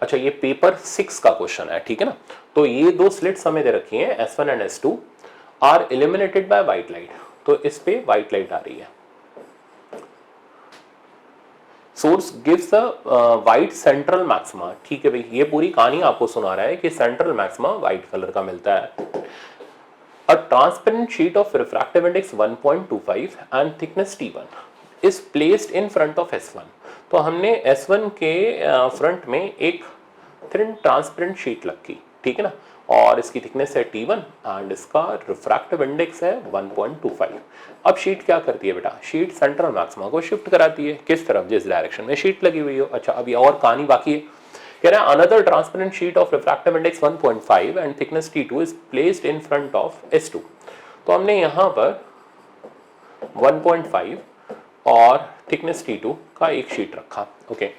अच्छा ये पेपर 6 का क्वेश्चन है, ठीक है ना। तो ये दो स्लिट्स हमें दे रखी हैं S1 and S2 are illuminated by white light. तो इस पे व्हाइट लाइट आ रही है। So source gives a white central maxima. ठीक है भाई, ये पूरी कहानी आपको सुना रहा है कि सेंट्रल मैक्सिमा वाइट कलर का मिलता है। A transparent sheet of refractive index 1.25 and thickness T1 is placed in front of S1। तो हमने S1 के फ्रंट में एक थिन ट्रांसपेरेंट शीट रखी, ठीक है ना, और इसकी थिकनेस है T1 एंड इसका रिफ्रैक्टिव इंडेक्स है 1.25। अब शीट क्या करती है बेटा, शीट सेंट्रल मैक्सिमा को शिफ्ट कराती है, किस तरफ, जिस डायरेक्शन में शीट लगी हुई हो। अच्छा, अभी और कहानी बाकी है, कह रहा है another transparent sheet of refractive index 1.5 and thickness T2 is placed in front of S2। तो हमने यहां पर 1.5 और थिकनेस T2 का एक शीट रखा। Okay,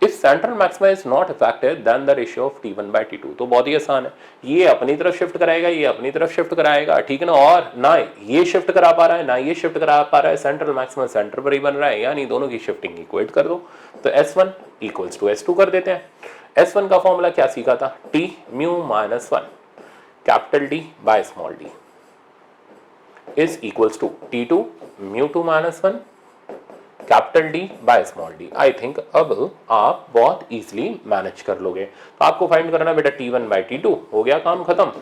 if central maxima is not affected then the ratio of T1 by T2। तो बहुत ही आसान है, ये अपनी तरफ शिफ्ट कराएगा, ये अपनी तरफ शिफ्ट कराएगा, ठीक है ना, और ना ये शिफ्ट करा पा रहा है ना ये शिफ्ट करा पा रहा है, सेंट्रल मैक्सिमा सेंटर पर ही बन रहा है, यानी दोनों की शिफ्टिंग इक्वेट कर दो। तो S1 इक्वल्स टू S2 कर देते हैं। S1 का फॉर्मूला क्या सीखा था, T mu minus 1 capital D by small d is equals to T2 mu 2 minus 1 capital D by small d। I think अब आप बहुत इजीली मैनेज कर लोगे। तो आपको फाइंड करना बेटा T1 बाय T2, हो गया काम खत्म,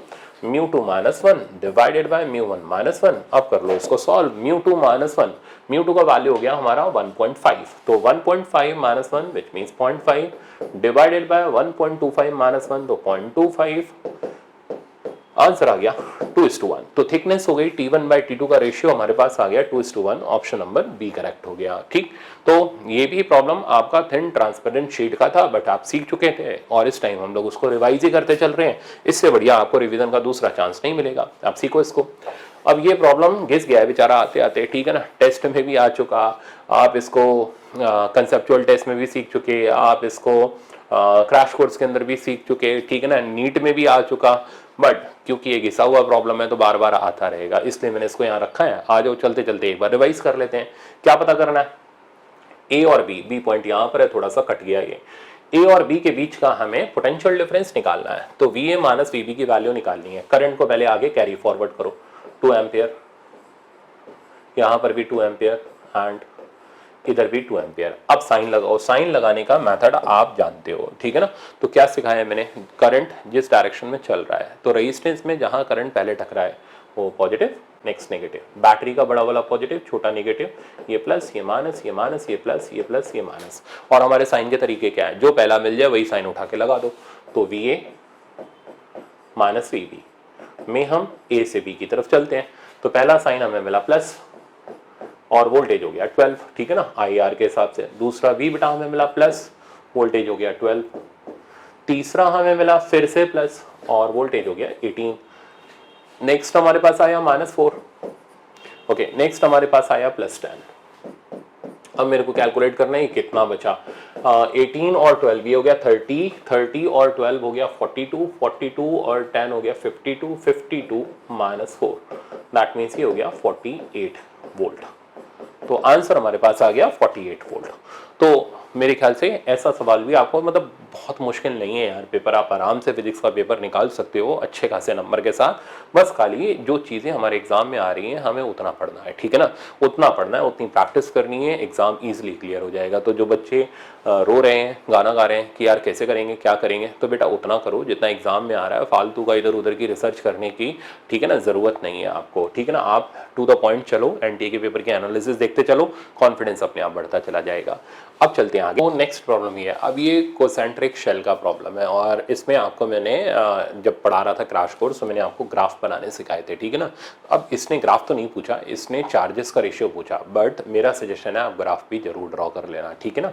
mu 2 minus 1 divided by mu 1 minus 1। अब कर लो इसको सॉल्व, म्यू 2 माइनस 1, म्यू 2 का वैल्यू हो गया हमारा 1.5, तो 1.5 minus 1 which means 0.5 divided by 1.25 minus 1 तो 0.25, आंसर आ गया 2:1। तो थिकनेस हो गई T1 बाय T2 का रेशियो हमारे पास आ गया 2:1, ऑप्शन नंबर बी करेक्ट हो गया। ठीक, तो ये भी प्रॉब्लम आपका थिन ट्रांसपेरेंट शीट का था, बट आप सीख चुके थे और इस टाइम हम लोग उसको रिवाइज ही करते चल रहे हैं। इससे बढ़िया आपको रिवीजन का दूसरा चांस नहीं मिलेगा, आप सीखो इसको। अब ये प्रॉब्लम घिस गया है बेचारा आते आते, ठीक है ना, टेस्ट में भी आ चुका, आप इसको कंसेप्चुअल टेस्ट में भी सीख चुके, आप इसको क्रैश कोर्स के अंदर भी सीख चुके, ठीक है ना, नीट में भी आ चुका, बट क्योंकि ये घिसा हुआ प्रॉब्लम है तो बार बार आता रहेगा, इसलिए मैंने इसको यहाँ रखा है। आ जाओ चलते चलते एक बार रिवाइज कर लेते हैं। क्या पता करना है, ए और बी पॉइंट यहाँ पर है, थोड़ा सा कट गया ये, ए और बी के बीच का हमें पोटेंशियल डिफरेंस निकालना है। तो VA माइनस VB की वैल्यू निकालनी है। करंट को पहले आगे कैरी फॉरवर्ड करो, 2 एम्पियर, यहाँ पर भी 2 एम्पियर एंड इधर भी 2 एम्पियर। अब साइन लगाओ, साइन लगाने का मेथड आप जानते हो, ठीक है ना। तो क्या सिखाया है मैंने, करंट जिस डायरेक्शन में चल रहा है, तो रेजिस्टेंस में जहां करंट पहले टकरा है वो पॉजिटिव, नेक्स्ट नेगेटिव, बैटरी का बड़ा वाला पॉजिटिव, छोटा नेगेटिव, ये प्लस ये माइनस, ये माइनस, ये प्लस, ये प्लस, ये माइनस। और हमारे साइन के तरीके क्या है, जो पहला मिल जाए वही साइन उठा के लगा दो। तो VA माइनस VB में हम A से B की तरफ चलते हैं, तो पहला साइन हमें मिला प्लस और वोल्टेज हो गया 12, ठीक है ना, IR के हिसाब से। दूसरा B बेटा हमें मिला प्लस, वोल्टेज हो गया 12। तीसरा हमें मिला फिर से प्लस और वोल्टेज हो गया 18। नेक्स्ट हमारे पास आया -4, ओके, नेक्स्ट हमारे पास आया +10। अब मेरे को कैलकुलेट करना है कितना बचा, 18 और 12 ये हो गया 30, 30 और 12 हो गया 42, 42 और 10 हो गया 52, 52 -4, दैट मीन्स ये हो गया 48 वोल्ट। तो आंसर हमारे पास आ गया 48 वोल्ट। तो मेरे ख्याल से ऐसा सवाल भी आपको मतलब बहुत मुश्किल नहीं है यार, पेपर आप आराम से फिजिक्स का पेपर निकाल सकते हो अच्छे खासे नंबर के साथ। बस खाली जो चीज़ें हमारे एग्जाम में आ रही हैं हमें उतना पढ़ना है, ठीक है ना, उतना पढ़ना है, उतनी प्रैक्टिस करनी है, एग्जाम ईजिली क्लियर हो जाएगा। तो जो बच्चे रो रहे हैं, गाना गा रहे हैं कि यार कैसे करेंगे क्या करेंगे, तो बेटा उतना करो जितना एग्जाम में आ रहा है, फालतू का इधर उधर की रिसर्च करने की, ठीक है ना, ज़रूरत नहीं है आपको, ठीक है ना। आप टू द पॉइंट चलो, NTA के पेपर के एनालिसिस देखते चलो, कॉन्फिडेंस अपने आप बढ़ता चला जाएगा। अब चलते हैं आगे। तो नेक्स्ट प्रॉब्लम ये है, अब ये कोसेंट्रिक शेल का प्रॉब्लम है और इसमें आपको मैंने जब पढ़ा रहा था क्रैश कोर्स तो मैंने आपको ग्राफ बनाने सिखाए थे, ठीक है ना। अब इसने ग्राफ तो नहीं पूछा, इसने चार्जेस का रेशियो पूछा, बट मेरा सजेशन है आप ग्राफ भी जरूर ड्रॉ कर लेना, ठीक है ना।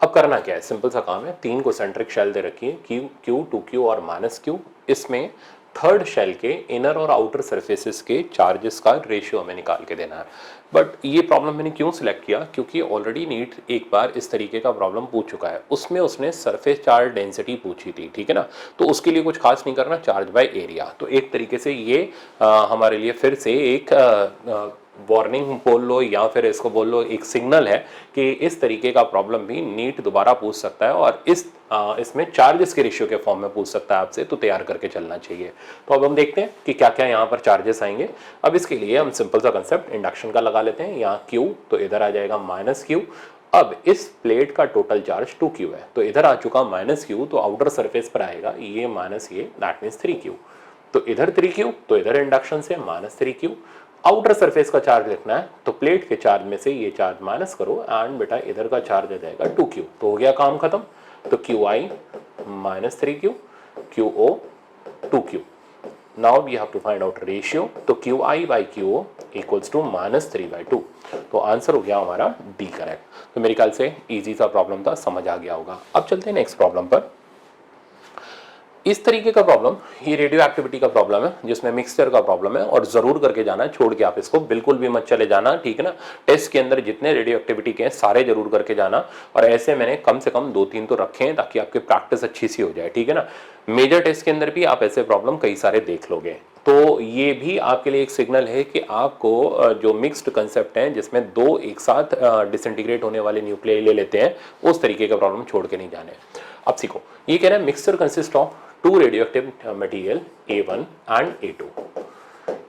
अब करना क्या है, सिंपल सा काम है, 3 कोसेंट्रिक शेल दे रखी है, Q, 2Q और -Q। इसमें थर्ड शेल के इनर और आउटर सरफेसेस के चार्जेस का रेशियो हमें निकाल के देना है। बट ये प्रॉब्लम मैंने क्यों सिलेक्ट किया, क्योंकि ऑलरेडी नीट एक बार इस तरीके का प्रॉब्लम पूछ चुका है, उसमें उसने सरफेस चार्ज डेंसिटी पूछी थी, ठीक है ना। तो उसके लिए कुछ खास नहीं करना, चार्ज बाय एरिया। तो एक तरीके से ये हमारे लिए फिर से एक वार्निंग बोल लो या फिर इसको बोल लो एक सिग्नल है कि इस तरीके का प्रॉब्लम भी नीट दोबारा पूछ सकता है और इसमें चार्जेस के रेशियो के फॉर्म में पूछ सकता है आपसे, तो तैयार करके चलना चाहिए। तो अब हम देखते हैं कि क्या क्या यहाँ पर चार्जेस आएंगे। अब इसके लिए हम सिंपल सा कंसेप्ट इंडक्शन का लगा लेते हैं, यहाँ Q तो इधर आ जाएगा -Q अब इस प्लेट का टोटल चार्ज 2q है, तो इधर आ चुका -q, तो आउटर सरफेस पर आएगा ये माइनस ये, दैट मीन्स 3q। तो इधर 3q, तो इधर इंडक्शन से -3q। आउटर सरफेस का चार्ज लिखना है, तो प्लेट के चार्ज में से ये चार्ज माइनस करो एंड बेटा इधर का चार्ज आ जाएगा 2q। तो हो गया काम खत्म। तो qi -3q, qo 2q। Now we have to find out ratio, तो qi by qo equals to -3/2। तो आंसर हो गया हमारा डी करेक्ट। तो मेरे ख्याल से इजी सा प्रॉब्लम था, समझ आ गया होगा। अब चलते हैं नेक्स्ट प्रॉब्लम पर। इस तरीके का प्रॉब्लम, ये रेडियो एक्टिविटी का प्रॉब्लम है जिसमें मिक्सचर का प्रॉब्लम है, और जरूर करके जाना है, छोड़ के आप इसको बिल्कुल भी मत चले जाना, ठीक है ना। टेस्ट के अंदर जितने रेडियो एक्टिविटी के हैं सारे जरूर करके जाना, और ऐसे मैंने कम से कम 2-3 तो रखे हैं ताकि आपकी प्रैक्टिस अच्छी सी हो जाए, ठीक है ना। मेजर टेस्ट के अंदर भी आप ऐसे प्रॉब्लम कई सारे देख लोगे, तो ये भी आपके लिए एक सिग्नल है कि आपको जो मिक्स्ड कंसेप्ट है जिसमें दो एक साथ डिसइंटीग्रेट होने वाले न्यूक्लियाई ले लेते हैं, उस तरीके का प्रॉब्लम छोड़ के नहीं जाने। अब सीखो, ये कह रहा है mixture consist of 2 radioactive material A1 and A2,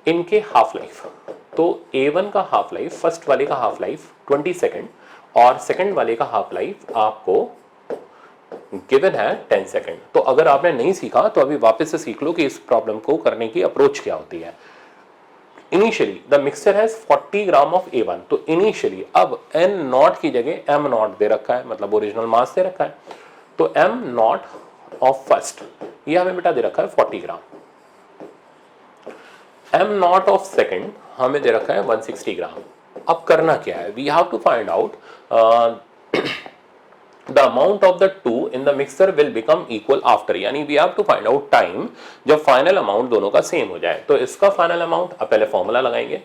इनके हाफ लाइफ। तो A1 का हाफ लाइफ, फर्स्ट वाले का हाफ लाइफ 20 सेकेंड, और सेकेंड वाले का हाफ लाइफ आपको गिवन है 10 सेकेंड। तो अगर आपने नहीं सीखा तो अभी वापस से सीख लो कि इस प्रॉब्लम को करने की अप्रोच क्या होती है। Initially the mixture has 40 gram of A1, तो इनिशियली अब N नॉट की जगह M नॉट दे रखा है, मतलब ओरिजिनल मास दे रखा है। तो M नॉट ऑफ फर्स्ट ये हमें बेटा दे रखा है 40 ग्राम। M नॉट ऑफ सेकेंड हमें दे रखा है 160 ग्राम। अब करना क्या है, we have to find out the amount of the two in the mixture will become equal after, यानी we have to find out time जब फाइनल अमाउंट दोनों का सेम हो जाए। तो इसका फाइनल अमाउंट, अब पहले फॉर्मूला लगाएंगे,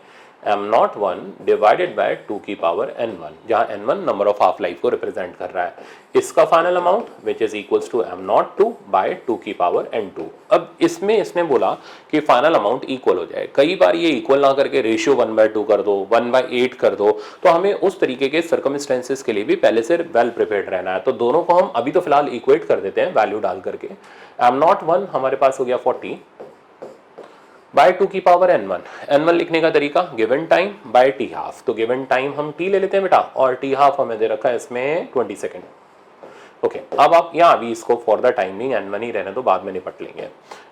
m01 डिवाइडेड बाय 2 की पावर n1, जहां n1 number of half life को रिप्रेजेंट कर रहा है। इसका final amount which is equals to m02 by 2 की पावर n2। अब इसमें इसने बोला कि फाइनल अमाउंट इक्वल हो जाए। कई बार ये इक्वल ना करके रेशियो 1/2 कर दो, 1/8 कर दो, तो हमें उस तरीके के सर्कमस्टेंसेस के लिए भी पहले से वेल प्रिपेयर्ड रहना है। तो दोनों को हम अभी तो फिलहाल इक्वेट कर देते हैं वैल्यू डाल करके। m01 हमारे पास हो गया 40 बाय 2 की पावर n1। n1 लिखने का तरीका given time by T half, तो गिवन टाइम हम t ले लेते हैं बेटा, और टी हाफ हमें दे रखा है इसमें 20 सेकेंड। ओके, अब आप यहाँ अभी इसको फॉर द टाइमिंग n1 ही रहने दो, बाद में निपट लेंगे।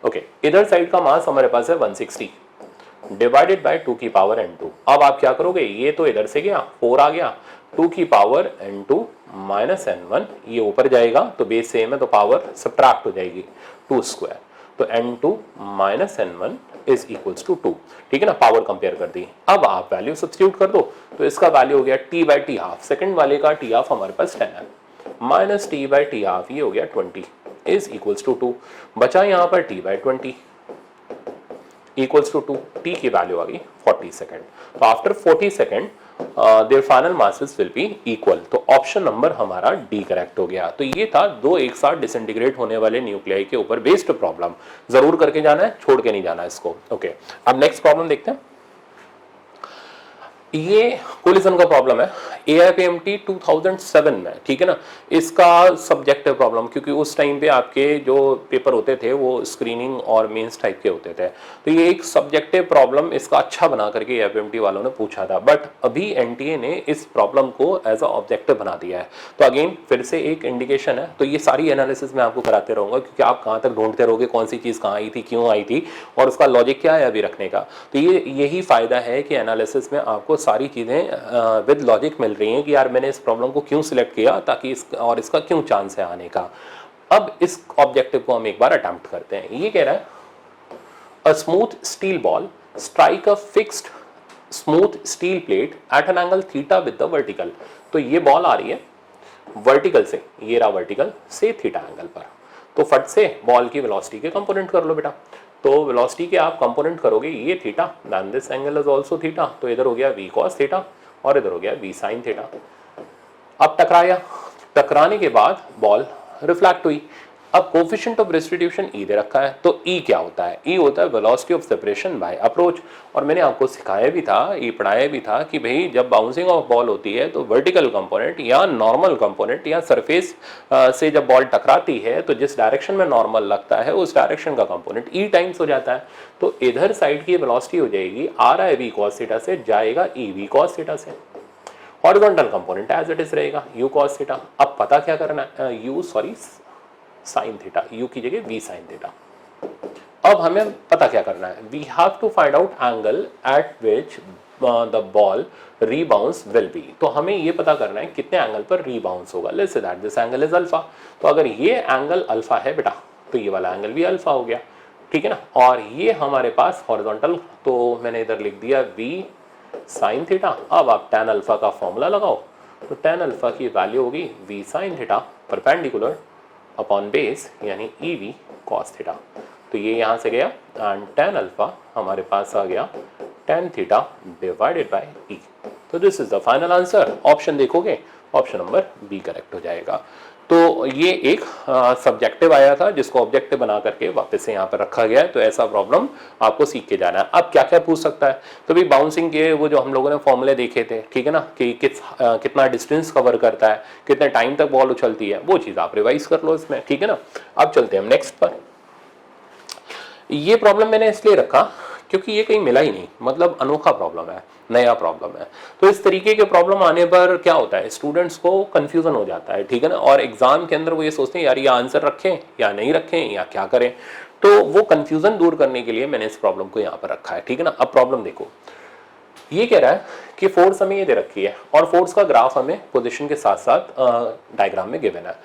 ओके, इधर साइड का मास हमारे पास है 160 डिवाइडेड बाय 2 की पावर n2। अब आप क्या करोगे, ये तो इधर से गया 4 आ गया, 2 की पावर n2 माइनस n1, ये ऊपर जाएगा तो बेस सेम है तो पावर सब्ट्रैक्ट हो जाएगी 2 स्क्वायर, तो n2 minus n1 is equals to 2, ठीक है ना। पावर कंपेयर कर दी। अब आप वैल्यू सब्स्टिट्यूट कर दो, तो इसका वैल्यू हो गया t by T half, second वाले का टी हाफ हमारे पास 10 है, minus t by T half ये हो गया 20 इज इक्वल्स टू 2। बचा यहाँ पर t by 20 equals to 2, t की वैल्यू आ गई 40 सेकेंड। तो after 40 second their final masses will be equal. तो ऑप्शन नंबर हमारा डी करेक्ट हो गया। तो ये था दो एक साथ डिसइंटीग्रेट होने वाले न्यूक्लियाई के ऊपर बेस्ड प्रॉब्लम, जरूर करके जाना है, छोड़ के नहीं जाना इसको। ओके, अब नेक्स्ट प्रॉब्लम देखते हैं। ये कोलिजन का प्रॉब्लम है AIPMT 2007 में, ठीक है ना। इसका सब्जेक्टिव प्रॉब्लम, क्योंकि उस टाइम पे आपके जो पेपर होते थे वो स्क्रीनिंग और मेंस टाइप के होते थे, तो ये एक सब्जेक्टिव प्रॉब्लम इसका अच्छा बना करके AIPMT वालों ने पूछा था। बट अभी NTA ने इस प्रॉब्लम को एज अ ऑब्जेक्टिव बना दिया है। तो अगेन फिर से एक इंडिकेशन है, तो ये सारी एनालिसिस मैं आपको कराते रहूंगा, क्योंकि आप कहाँ तक ढूंढते रहोगे कौन सी चीज़ कहाँ आई थी, क्यों आई थी, और उसका लॉजिक क्या है अभी रखने का। तो ये यही फायदा है कि एनालिसिस में आपको सारी चीज़ें विद लॉजिक मिल रही हैं कि यार मैंने इस प्रॉब्लम को क्यों सिलेक्ट किया, ताकि और इसका क्यों चांस है आने का। अब इस ऑब्जेक्टिव को हम एक बार अटेम्प्ट करते हैं। ये कह रहा है a smooth steel ball strike a fixed smooth steel plate at an angle theta with the vertical. तो ये बॉल आ रही है वर्टिकल से, ये रहा वर्टिकल से थीटा एंगल पर। तो फट से बॉल की वेलोसिटी के कंपोनेंट कर लो बेटा। तो वेलोसिटी के आप कंपोनेंट करोगे, ये theta, then this angle is also theta, तो इधर हो गया v cos थीटा और इधर हो गया v sin थीटा। अब टकराया, टकराने के बाद बॉल रिफ्लेक्ट हुई। अब कोफिशिएंट ऑफ रेस्टिट्यूशन ई दे रखा है, तो ई क्या होता है, ई होता है velocity of separation by approach. और मैंने आपको सिखाया भी था, ये पढ़ाया भी था कि भाई जब बाउंसिंग ऑफ बॉल होती है तो वर्टिकल कंपोनेंट या नॉर्मल कंपोनेंट या सरफेस से जब बॉल टकराती है तो जिस डायरेक्शन में नॉर्मल लगता है उस डायरेक्शन का कंपोनेंट ई टाइम्स हो जाता है। तो इधर साइड की वेलोसिटी हो जाएगी, आ रहा है वी कॉस थीटा से, जाएगा ई वी कॉस थीटा से। Horizontal component as it is रहेगा u cos थीटा। अब पता क्या करना है, साइन थीटा, u की जगह v साइन थीटा। अब हमें पता क्या करना है, we have to find out angle at which the ball rebounce will be. तो हमें ये पता करना है कितने एंगल पर रीबाउंस होगा। Let's say that this angle is alpha. तो अगर ये एंगल अल्फा है बेटा, तो ये वाला एंगल भी अल्फा हो गया, ठीक है ना। और ये हमारे पास हॉरिजॉन्टल, तो मैंने इधर लिख दिया v साइन थीटा। अब आप tan अल्फा का फॉर्मूला लगाओ, तो tan अल्फा की वैल्यू होगी v sine theta perpendicular upon base यानी ev cos थीटा। तो ये यहाँ से गया एंड tan अल्फा हमारे पास आ गया tan theta divided by e। तो this is the final answer. Option देखोगे, ऑप्शन नंबर बी करेक्ट हो जाएगा। तो ये एक सब्जेक्टिव आया था जिसको ऑब्जेक्टिव बना करके वापस से यहाँ पर रखा गया है। तो ऐसा प्रॉब्लम आपको सीख के जाना है। अब क्या क्या पूछ सकता है, तो भाई बाउंसिंग के वो जो हम लोगों ने फॉर्मूले देखे थे, ठीक है ना, कि कितना डिस्टेंस कवर करता है, कितने टाइम तक बॉल उछलती है, वो चीज़ आप रिवाइज कर लो इसमें, ठीक है ना। अब चलते हैं हम नेक्स्ट पर। ये प्रॉब्लम मैंने इसलिए रखा क्योंकि ये कहीं मिला ही नहीं, मतलब अनोखा प्रॉब्लम है, नया प्रॉब्लम है। तो इस तरीके के प्रॉब्लम आने पर क्या होता है, स्टूडेंट्स को कंफ्यूजन हो जाता है, ठीक है ना। और एग्जाम के अंदर वो ये सोचते हैं यार ये आंसर रखें या नहीं रखें या क्या करें। तो वो कंफ्यूजन दूर करने के लिए मैंने इस प्रॉब्लम को यहाँ पर रखा है, ठीक है ना। अब प्रॉब्लम देखो, ये कह रहा है कि फोर्स हमें ये दे रखी है और फोर्स का ग्राफ हमें पोजीशन के साथ साथ डायग्राम में गिवन है।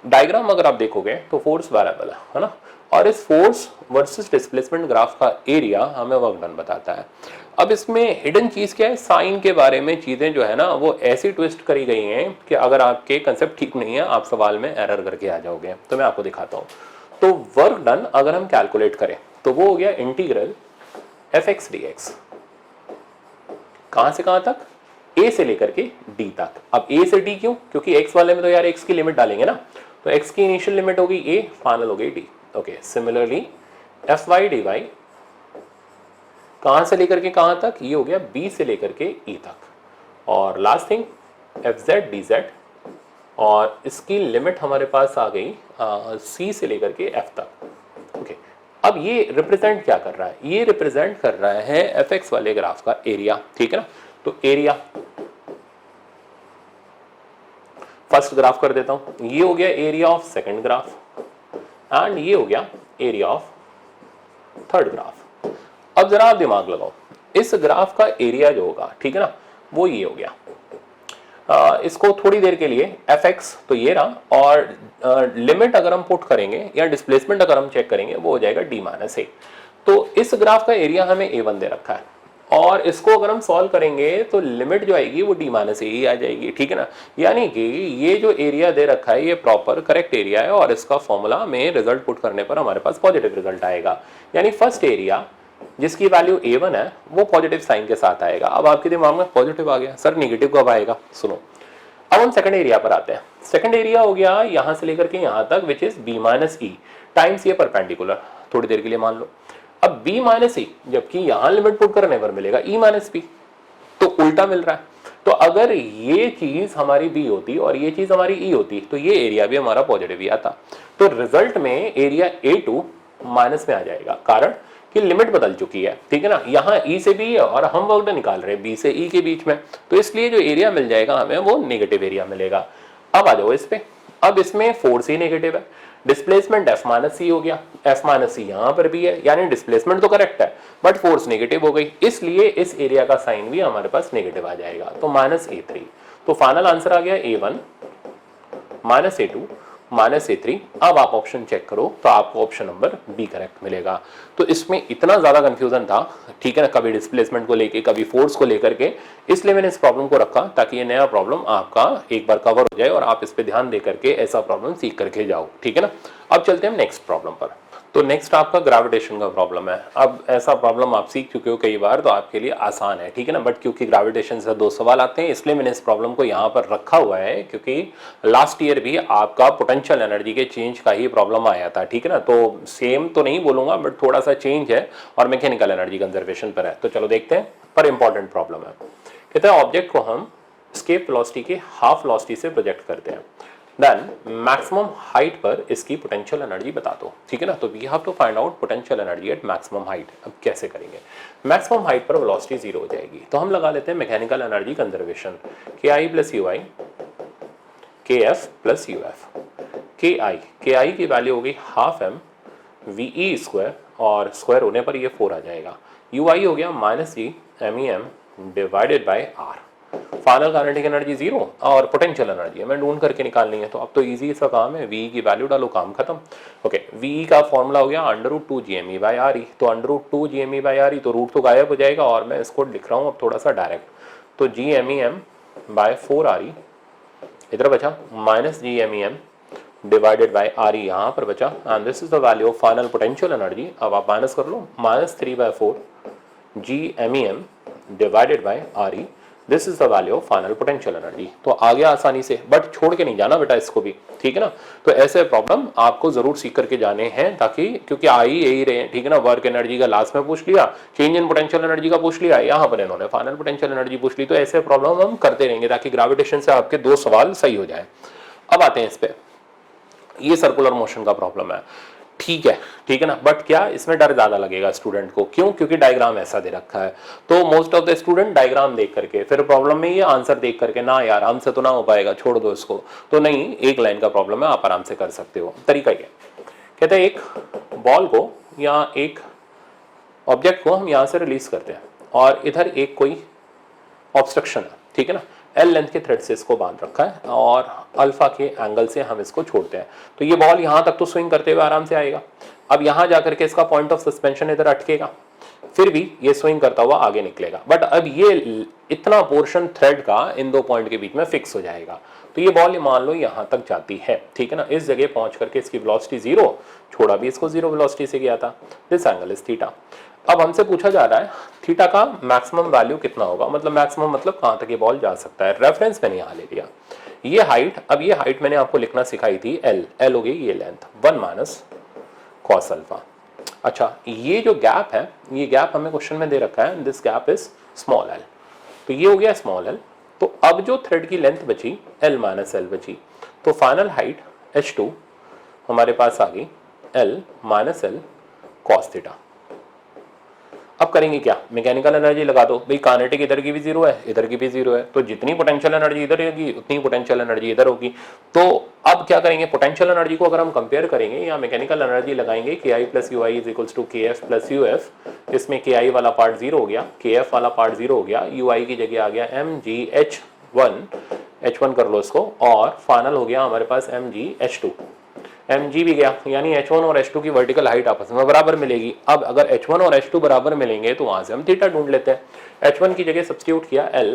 डायग्राम अगर आप देखोगे तो फोर्स वेरिएबल है ना, और इस फोर्स वर्सेस डिस्प्लेसमेंट ग्राफ का एरिया हमें वर्क डन बताता है। अब इसमें हिडन चीज क्या है, साइन के बारे में चीजें जो है ना वो ऐसी ट्विस्ट करी गई हैं कि अगर आपके कंसेप्ट ठीक नहीं है आप सवाल में एरर करके आ जाओगे। तो मैं आपको दिखाता हूं। तो वर्क डन अगर हम कैलकुलेट करें तो वो हो गया इंटीग्रल fx dx, कहां से कहां तक, a से लेकर के d तक। अब a से d क्यों, क्योंकि x वाले में तो यार x की लिमिट डालेंगे ना, तो x की इनिशियल लिमिट होगी a, फाइनल हो गई d। Okay, similarly fy dy कहां से लेकर के कहां तक, ये हो गया b से लेकर के e तक। और लास्ट थिंग fz dz, और इसकी लिमिट हमारे पास आ गई c से लेकर के f तक। ओके, अब ये रिप्रेजेंट क्या कर रहा है, ये रिप्रेजेंट कर रहा है fx वाले ग्राफ का एरिया, ठीक है ना। तो एरिया फर्स्ट ग्राफ कर देता हूं, ये हो गया area of second graph and ये हो गया एरिया ऑफ थर्ड ग्राफ। अब जरा आप दिमाग लगाओ, इस ग्राफ का एरिया जो होगा, ठीक है ना, वो ये हो गया। इसको थोड़ी देर के लिए fx तो ये रहा, और लिमिट अगर हम पुट करेंगे या डिस्प्लेसमेंट अगर हम चेक करेंगे वो हो जाएगा d माइनस ए। तो इस ग्राफ का एरिया हमें a1 दे रखा है, और इसको अगर हम सॉल्व करेंगे तो लिमिट जो आएगी वो d माइनस ए ही आ जाएगी, ठीक है ना। यानी कि ये जो एरिया दे रखा है ये प्रॉपर करेक्ट एरिया है, और इसका फॉर्मूला में रिजल्ट पुट करने पर हमारे पास पॉजिटिव रिजल्ट आएगा। यानी फर्स्ट एरिया जिसकी वैल्यू a1 है वो पॉजिटिव साइन के साथ आएगा। अब आपके दिमाग में पॉजिटिव आ गया, सर नेगेटिव कब आएगा, सुनो। अब हम सेकंड एरिया पर आते हैं। सेकंड एरिया हो गया यहां से लेकर के यहां तक, which is b minus E times ये परपेंडिकुलर, थोड़ी देर के लिए मान लो। अब b माइनस ई, जबकि यहां लिमिट पुट करने पर मिलेगा e माइनस बी, तो उल्टा मिल रहा है। तो अगर ये चीज हमारी b होती और ये चीज हमारी e होती तो ये एरिया भी हमारा पॉजिटिव ही आता। तो रिजल्ट में एरिया a2 माइनस में आ जाएगा, कारण कि लिमिट बदल चुकी है, ठीक है ना। यहाँ e से b है और हम वर्क निकाल रहे हैं b से e के बीच में, तो इसलिए जो एरिया मिल जाएगा हमें वो नेगेटिव एरिया मिलेगा। अब आ जाओ इस पे, अब इसमें फोर्स ही नेगेटिव है, डिस्प्लेसमेंट f माइनस सी हो गया, f माइनस सी यहाँ पर भी है, यानी डिस्प्लेसमेंट तो करेक्ट है बट फोर्स नेगेटिव हो गई, इसलिए इस एरिया का साइन भी हमारे पास नेगेटिव आ जाएगा, तो माइनस a3। तो फाइनल आंसर आ गया a1 minus a2 minus a3। अब आप ऑप्शन चेक करो तो आपको ऑप्शन नंबर बी करेक्ट मिलेगा। तो इसमें इतना ज्यादा कंफ्यूजन था, ठीक है ना, कभी डिस्प्लेसमेंट को लेके कभी फोर्स को लेकर के, इसलिए मैंने इस प्रॉब्लम को रखा ताकि ये नया प्रॉब्लम आपका एक बार कवर हो जाए और आप इस पे ध्यान दे करके ऐसा प्रॉब्लम सीख करके जाओ, ठीक है ना। अब चलते हैं हम नेक्स्ट प्रॉब्लम पर। तो नेक्स्ट आपका ग्रेविटेशन का प्रॉब्लम है। अब ऐसा प्रॉब्लम आप सीख चुके हो कई बार तो आपके लिए आसान है, ठीक है ना, बट क्योंकि ग्रेविटेशन से दो सवाल आते हैं इसलिए मैंने इस प्रॉब्लम को यहाँ पर रखा हुआ है, क्योंकि लास्ट ईयर भी आपका पोटेंशियल एनर्जी के चेंज का ही प्रॉब्लम आया था, ठीक है ना। तो सेम तो नहीं बोलूंगा बट थोड़ा सा चेंज है और मैकेनिकल एनर्जी कंजर्वेशन पर है। तो चलो देखते हैं, पर इंपॉर्टेंट प्रॉब्लम है। कहते हैं ऑब्जेक्ट को हम एस्केप वेलोसिटी के हाफ वेलोसिटी से प्रोजेक्ट करते हैं। देन मैक्सिमम हाइट पर इसकी पोटेंशियल एनर्जी बता दो, ठीक है ना। तो we have to find out potential energy at maximum height. अब कैसे करेंगे, मैक्सिमम हाइट पर वेलोसिटी जीरो हो जाएगी, तो हम लगा लेते हैं मैकेनिकल एनर्जी कंजर्वेशन, के आई प्लस यू आई, के एफ प्लस यू एफ। के आई की वैल्यू होगी half M V E square, और स्क्वायर होने पर ये 4 आ जाएगा। यू आई हो गया minus G M E M divided by R. Final kinetic energy zero और पोटेंशियल एनर्जी हमें ढूंढ करके निकालनी है, तो अब तो इजी सा काम है, वी की वैल्यू डालो, काम खत्म। ओके, वी का फॉर्मूला हो गया √2 GME बाई आर ई, तो √2 GME बाई आर ई, तो रूट तो गायब हो जाएगा और मैं इसको लिख रहा हूँ अब थोड़ा सा डायरेक्ट, तो GMEM बाय 4 आर ई इधर बचा, minus GMEM divided by R E यहाँ पर बचा, and this is the value of final potential energy. अब आप माइनस कर लो, -3/4 GMEM divided by R E, this is the value of final potential energy. तो आ गया आसानी से, बट छोड़ के नहीं जाना बेटा इसको भी, ठीक है ना। तो ऐसे प्रॉब्लम आपको जरूर सीख करके जाने हैं, ताकि क्योंकि आ ही यही रहे, ठीक है ना। वर्क एनर्जी का लास्ट में पूछ लिया, चेंज इन पोटेंशियल एनर्जी का पूछ लिया, यहाँ पर इन्होंने फाइनल पोटेंशियल एनर्जी पूछ ली, तो ऐसे प्रॉब्लम हम करते रहेंगे ताकि ग्रेविटेशन से आपके 2 सवाल सही हो जाए। अब आते हैं इस पे, ये सर्कुलर मोशन का प्रॉब्लम है, ठीक है ना। बट क्या इसमें डर ज्यादा लगेगा स्टूडेंट को, क्यों? क्योंकि डायग्राम ऐसा दे रखा है, तो most of the student diagram देख करके, फिर प्रॉब्लम में ये आंसर देख करके, ना यार हमसे तो ना हो पाएगा, छोड़ दो इसको। तो नहीं, एक लाइन का प्रॉब्लम है, आप आराम से कर सकते हो। तरीका ये कहते हैं, एक बॉल को या एक ऑब्जेक्ट को हम यहाँ से रिलीज करते हैं और इधर एक कोई ऑब्स्ट्रक्शन है, ठीक है ना। एल लेंथ के थ्रेड से इसको बांध रखा है और अल्फा के एंगल से हम इसको छोड़ते हैं, तो ये बॉल यहाँ तक तो स्विंग करते हुए आराम से आएगा। अब यहाँ जाकर के इसका पॉइंट ऑफ सस्पेंशन इधर अटकेगा, फिर भी ये स्विंग करता हुआ आगे निकलेगा, बट अब ये इतना पोर्शन थ्रेड का इन 2 पॉइंट के बीच में फिक्स हो जाएगा। तो ये बॉल मान लो यहाँ तक जाती है, ठीक है ना। इस जगह पहुंच करके इसकी वेलोसिटी 0, छोड़ा भी इसको 0 वेलोसिटी से गया था, दिस एंगल इज थीटा। अब हमसे पूछा जा रहा है थीटा का मैक्सिमम वैल्यू कितना होगा, मतलब मैक्सिमम मतलब कहां तक ये बॉल जा सकता है। रेफरेंस मैंने यहाँ ले लिया, ये हाइट, अब ये हाइट मैंने आपको लिखना सिखाई थी, एल हो गई ये लेंथ, 1 माइनस कॉस अल्फा। अच्छा, ये जो गैप है, ये गैप हमें क्वेश्चन में दे रखा है, this gap is small L, तो ये हो गया स्मॉल एल। तो अब जो थ्रेड की लेंथ बची एल माइनस एल बची, तो फाइनल हाइट H2 हमारे पास आ गई L minus L cos theta. अब करेंगे क्या, मैकेनिकल एनर्जी लगा दो भाई, काइनेटिक इधर की भी 0 है, इधर की भी 0 है, तो जितनी पोटेंशियल एनर्जी इधर होगी उतनी पोटेंशियल एनर्जी इधर होगी। तो अब क्या करेंगे, पोटेंशियल एनर्जी को अगर हम कंपेयर करेंगे या मैकेनिकल एनर्जी लगाएंगे, K I plus U I is equals to K F plus U F, इसमें के आई वाला पार्ट 0 हो गया, के एफ वाला पार्ट 0 हो गया, यू आई की जगह आ गया एम जी H1 कर लो इसको, और फाइनल हो गया हमारे पास M G H2, M G भी गया, यानी H1 और H2 की वर्टिकल हाइट आपस में बराबर मिलेगी। अब अगर H1 और H2 बराबर मिलेंगे तो वहां से हम थीटा ढूंढ लेते हैं। H1 की जगह सब्स्टिट्यूट किया L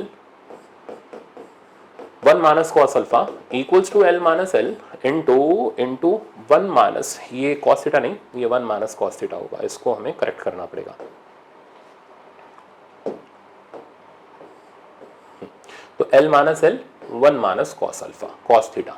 1 minus cos alpha equals to L minus L into 1 minus, ये कॉस थीटा नहीं, ये 1 माइनस कॉस थीटा होगा, इसको हमें करेक्ट करना पड़ेगा। तो L minus L 1 minus cos alpha cos theta,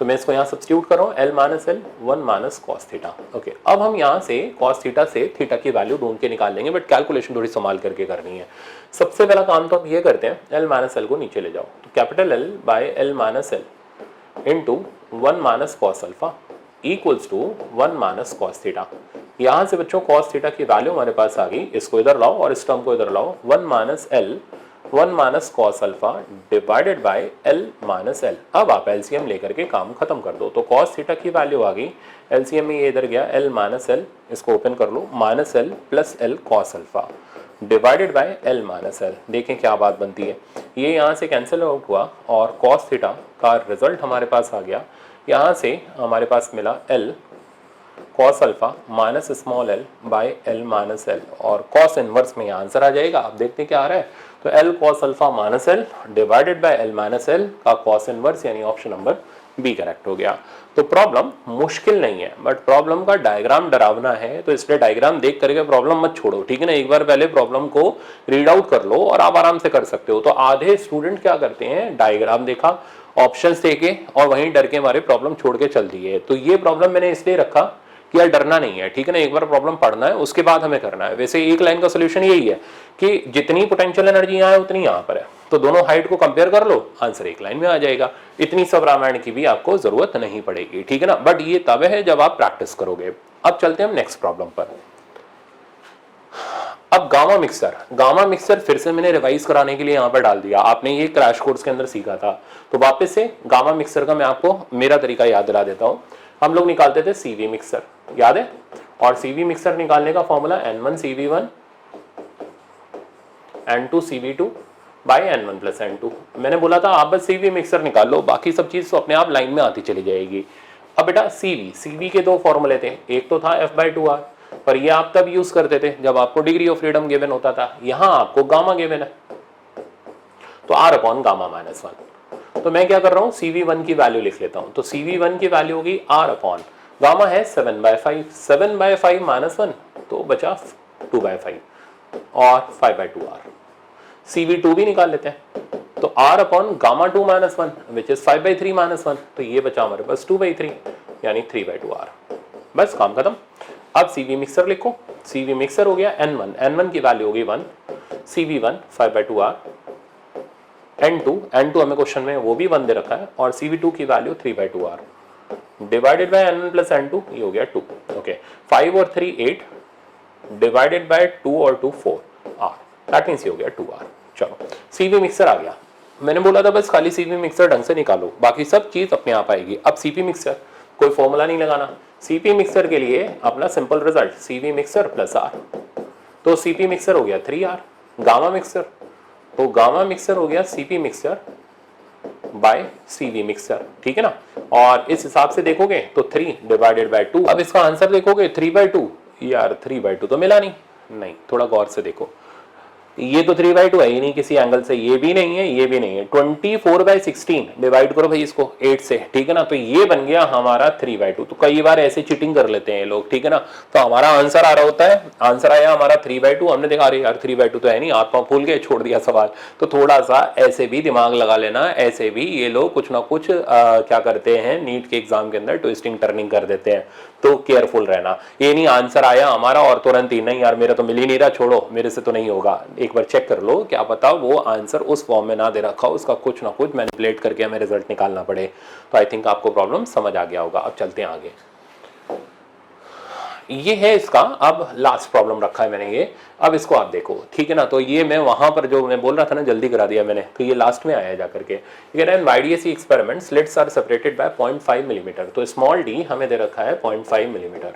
तो मैं इसको यहाँ सब्स्टिट्यूट कर रहा हूँ, L minus L 1 minus cos theta. Okay, अब हम यहाँ से कॉस थीटा से थीटा की वैल्यू ढूंढ के निकाल लेंगे, बट कैलकुलेशन थोड़ी संभाल करके करनी है। सबसे पहला काम तो हम ये करते हैं, L माइनस L को नीचे ले जाओ, तो capital L by L minus L into 1 minus cos alpha equals to 1 minus cos theta. यहाँ से बच्चों कॉस थीटा की वैल्यू हमारे पास आ गई, इसको इधर लाओ और इस टर्म को इधर लाओ, 1 minus L 1 minus cos alpha divided by L minus L। अब आप एलसीएम लेकर के काम खत्म कर दो, तो कॉस थीटा की वैल्यू आ गई, एलसीएम में ये इधर गया L माइनस L, इसको ओपन कर लो, minus L plus L cos alpha divided by L minus L। देखें क्या बात बनती है, ये यहाँ से कैंसिल आउट हुआ और कॉस थीटा का रिजल्ट हमारे पास आ गया, यहाँ से हमारे पास मिला L cos alpha minus small L by L minus L, और कॉस इनवर्स में आंसर आ जाएगा। आप देखते हैं क्या आ रहा है, तो L cos alpha minus L divided by L minus L का कॉस इनवर्स, यानी ऑप्शन नंबर बी करेक्ट हो गया। तो प्रॉब्लम मुश्किल नहीं है, बट प्रॉब्लम का डायग्राम डरावना है, तो इसलिए डायग्राम देख करके प्रॉब्लम मत छोड़ो, ठीक है ना। एक बार पहले प्रॉब्लम को रीड आउट कर लो और आप आराम से कर सकते हो। तो आधे स्टूडेंट क्या करते हैं, डायग्राम देखा, ऑप्शंस देखे और वहीं डर के हमारे प्रॉब्लम छोड़ के चल दिए। तो ये प्रॉब्लम मैंने इसलिए रखा कि कि यार डरना नहीं है, ठीक है ना, एक बार प्रॉब्लम पढ़ना है उसके बाद हमें करना है। वैसे एक लाइन का सोल्यूशन यही है कि जितनी पोटेंशियल एनर्जी यहाँ है उतनी यहाँ पर है, तो दोनों हाइट को कंपेयर कर लो, आंसर एक लाइन में आ जाएगा। इतनी सब रामायण की भी आपको जरूरत नहीं पड़ेगी, ठीक है ना, बट ये तब है जब आप प्रैक्टिस करोगे। अब चलते हैं हम नेक्स्ट प्रॉब्लम पर। अब गामा मिक्सर फिर से मैंने रिवाइज कराने के लिए यहां पर डाल दिया, आपने ये क्रैश कोर्स के अंदर सीखा था, तो वापस से गामा मिक्सर का मैं आपको मेरा तरीका याद दिला देता हूं। हम लोग निकालते थे सीवी मिक्सर, याद है, और सीवी मिक्सर निकालने का formula N1 CV1 N2 CV2 by N1 plus N2। मैंने बोला था आप बस सीवी मिक्सर निकाल लो, बाकी सब चीज तो अपने आप लाइन में आती चली जाएगी। अब बेटा सीवी के दो फॉर्मूले थे, एक तो था F/2R, पर ये आप तब यूज करते थे जब आपको डिग्री ऑफ फ्रीडम गिवन होता था, यहां आपको गामा गिवन है, तो R अपॉन गामा माइनस 1। तो मैं क्या कर रहा हूं, CV1 की वैल्यू लिख लेता हूं, तो CV1 की वैल्यू होगी R अपॉन गामा है 7/5, 7/5 माइनस 1 तो बचा 2/5 और 5/2R। CV2 भी निकाल लेते हैं, तो R upon gamma 2 minus 1 which is 5/3 minus 1, तो ये बचा हमारे पास 2/3 यानी 3/2R। बस काम खत्म। अब CV मिक्सर लिखो, CV मिक्सर हो गया N1 की वैल्यू होगी 1, CV1 5/2R, N2 हमें क्वेश्चन में वो भी 1 दे रखा है, और CV2 की value 3/2R divided by N1 plus N2, ये हो गया 2। ओके, 5 और 3 8 डिवाइडेड बाय 2 और 2 4R, दैट मींस ये हो गया 2R। चलो CV मिक्सर आ गया, मैंने बोला था बस खाली CV मिक्सर ढंग से निकालो, बाकी सब चीज अपने आप आएगी। अब CP मिक्सर, कोई फॉर्मूला नहीं लगाना, CP मिक्सर के लिए अपना simple result CV mixture plus R, तो CP मिक्सर हो गया 3R। गामा मिक्सर, तो गामा मिक्सर हो गया CP mixture by CV mixture, ठीक है ना, और इस हिसाब से देखोगे तो 3 डिवाइडेड बाय 2। अब इसका आंसर देखोगे 3/2, यार 3/2 तो मिला नहीं, थोड़ा गौर से देखो, ये तो 3/2 है ही नहीं किसी एंगल से, ये भी नहीं है, ये भी नहीं है। 24/16 डिवाइड करो भाई इसको 8 से, ठीक है ना, तो ये बन गया हमारा 3/2। तो कई बार ऐसे चीटिंग कर लेते हैं लोग, ठीक है ना, तो हमारा आंसर आ रहा होता है, आंसर आया हमारा 3/2, हमने देखा अरे यार 3/2 तो है नहीं, आत्मा भूल गए, छोड़ दिया सवाल। तो थोड़ा सा ऐसे भी दिमाग लगा लेना, ऐसे भी ये लोग कुछ ना कुछ क्या करते हैं, नीट के एग्जाम के अंदर ट्विस्टिंग टर्निंग कर देते हैं, तो केयरफुल रहना। ये नहीं आंसर आया हमारा और तुरंत ही नहीं यार मेरा तो मिल ही नहीं रहा, छोड़ो मेरे से तो नहीं होगा, एक बार चेक कर लो, क्या पता वो आंसर उस फॉर्म में ना दे रखा हो, उसका कुछ ना कुछ मैनिपुलेट करके हमें रिजल्ट निकालना पड़े। तो आई थिंक आपको प्रॉब्लम समझ आ गया होगा। अब चलते हैं आगे, ये है इसका अब लास्ट प्रॉब्लम रखा है मैंने ये, अब इसको आप देखो, ठीक है ना, तो ये मैं वहां पर जो मैं बोल रहा था ना जल्दी करा दिया मैंने, तो ये लास्ट में आया जा करके, YDAC experiment slits are separated by 0.5 millimetre, तो स्मॉल d हमें दे रखा है 0.5 millimetre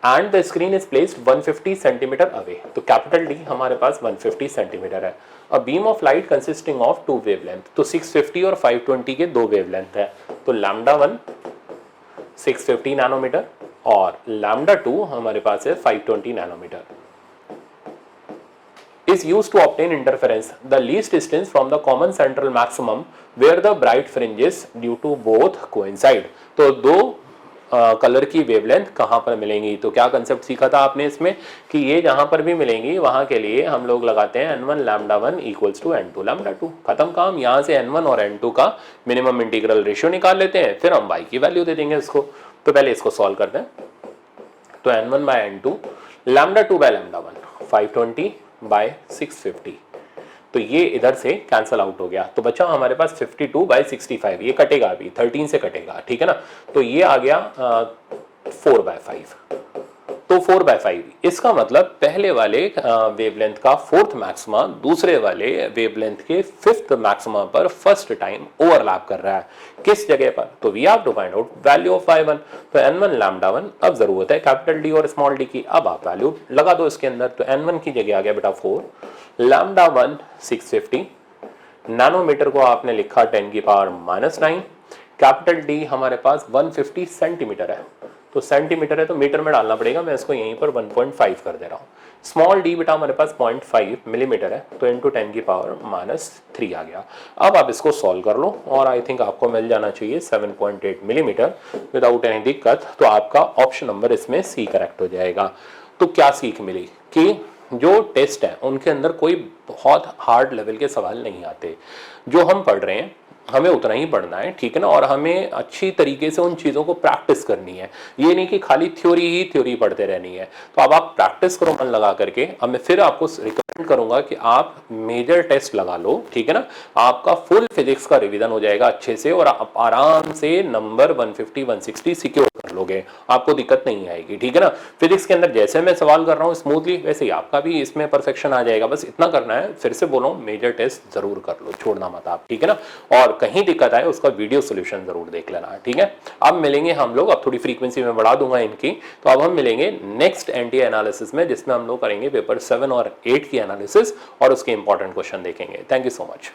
and the screen is placed 150 centimetre away, तो कैपिटल D हमारे पास 150 सेंटीमीटर है। A beam of light consisting of 2 wavelength, तो 650 और 520 के 2 वेवलेंथ है, तो λ1 650 नैनोमीटर और λ2 हमारे पास है 520 nanometre. is used to obtain interference the least distance from the common central maximum where the bright fringes due to both coincide। तो दो कलर की वेवलेंथ कहां पर मिलेंगी, तो क्या कंसेप्ट सीखा था आपने इसमें कि ये जहां पर भी मिलेंगी वहां के लिए हम लोग लगाते हैं N1 λ1 इक्वल्स टू N2 λ2, खत्म काम। यहां से N1 और N2 का मिनिमम इंटीग्रल रेशियो निकाल लेते हैं, फिर हम y की वैल्यू दे देंगे इसको। तो पहले इसको सॉल्व करते हैं, तो N1 bye N2 λ2 bye λ1 520 bye 650, तो ये इधर से कैंसल आउट हो गया, तो बचा हमारे पास 52/65, ये कटेगा अभी 13 से कटेगा, ठीक है ना, तो ये आ गया 4/5, तो 4/5, इसका मतलब पहले वाले वेवलेंथ का 4th मैक्सिमा दूसरे वाले वेवलेंथ के 5th मैक्सिमा पर फर्स्ट टाइम ओवरलैप कर रहा है, किस जगह पर, तो we have to find out value of y1, तो N1 λ1, अब जरूरत है कैपिटल D और स्मॉल d की, अब आप वैल्यू लगा दो इसके अंदर, तो N1 की जगह आ गया बेटा 4, λ1 650, नैनोमीटर को आपने लिखा 10⁻⁻⁹, कैपिटल D हमारे पास 150 सेंटीमीटर है, तो सेंटीमीटर है तो मीटर में डालना पड़ेगा, मैं इसको यहीं पर 1.5 कर दे रहा हूँ। स्मॉल d बेटा हमारे पास 0.5 मिलीमीटर है, तो इंटू 10⁻³ आ गया। अब आप इसको सॉल्व कर लो और आई थिंक आपको मिल जाना चाहिए 7.8 मिलीमीटर विदाउट एनी दिक्कत, तो आपका ऑप्शन नंबर इसमें सी करेक्ट हो जाएगा। तो क्या सीख मिली कि जो टेस्ट है उनके अंदर कोई बहुत हार्ड लेवल के सवाल नहीं आते, जो हम पढ़ रहे हैं हमें उतना ही पढ़ना है, ठीक है ना। और हमें अच्छी तरीके से उन चीज़ों को प्रैक्टिस करनी है, ये नहीं कि खाली थ्योरी ही थ्योरी पढ़ते रहनी है। तो अब आप प्रैक्टिस करो मन लगा करके। अब मैं फिर आपको रिकमेंड करूंगा कि आप मेजर टेस्ट लगा लो, ठीक है ना। आपका फुल फिजिक्स का रिवीजन हो जाएगा अच्छे से और आप आराम से नंबर 150 160 सिक्योर कर लोगे, आपको दिक्कत नहीं आएगी, ठीक है ना। फिजिक्स के अंदर जैसे मैं सवाल कर रहा हूँ स्मूथली, वैसे ही आपका भी इसमें परफेक्शन आ जाएगा। बस इतना करना है, फिर से बोल रहा हूँ, मेजर टेस्ट जरूर कर लो, छोड़ना मत आप, ठीक है ना। और कहीं दिक्कत आए उसका वीडियो सोल्यूशन जरूर देख लेना, ठीक है। अब मिलेंगे हम लोग, अब थोड़ी फ्रीक्वेंसी में बढ़ा दूंगा इनकी, तो अब हम मिलेंगे नेक्स्ट एनटीए एनालिसिस में, जिसमें हम लोग करेंगे पेपर 7 और 8 की एनालिसिस और उसके इंपॉर्टेंट क्वेश्चन देखेंगे। Thank you so much.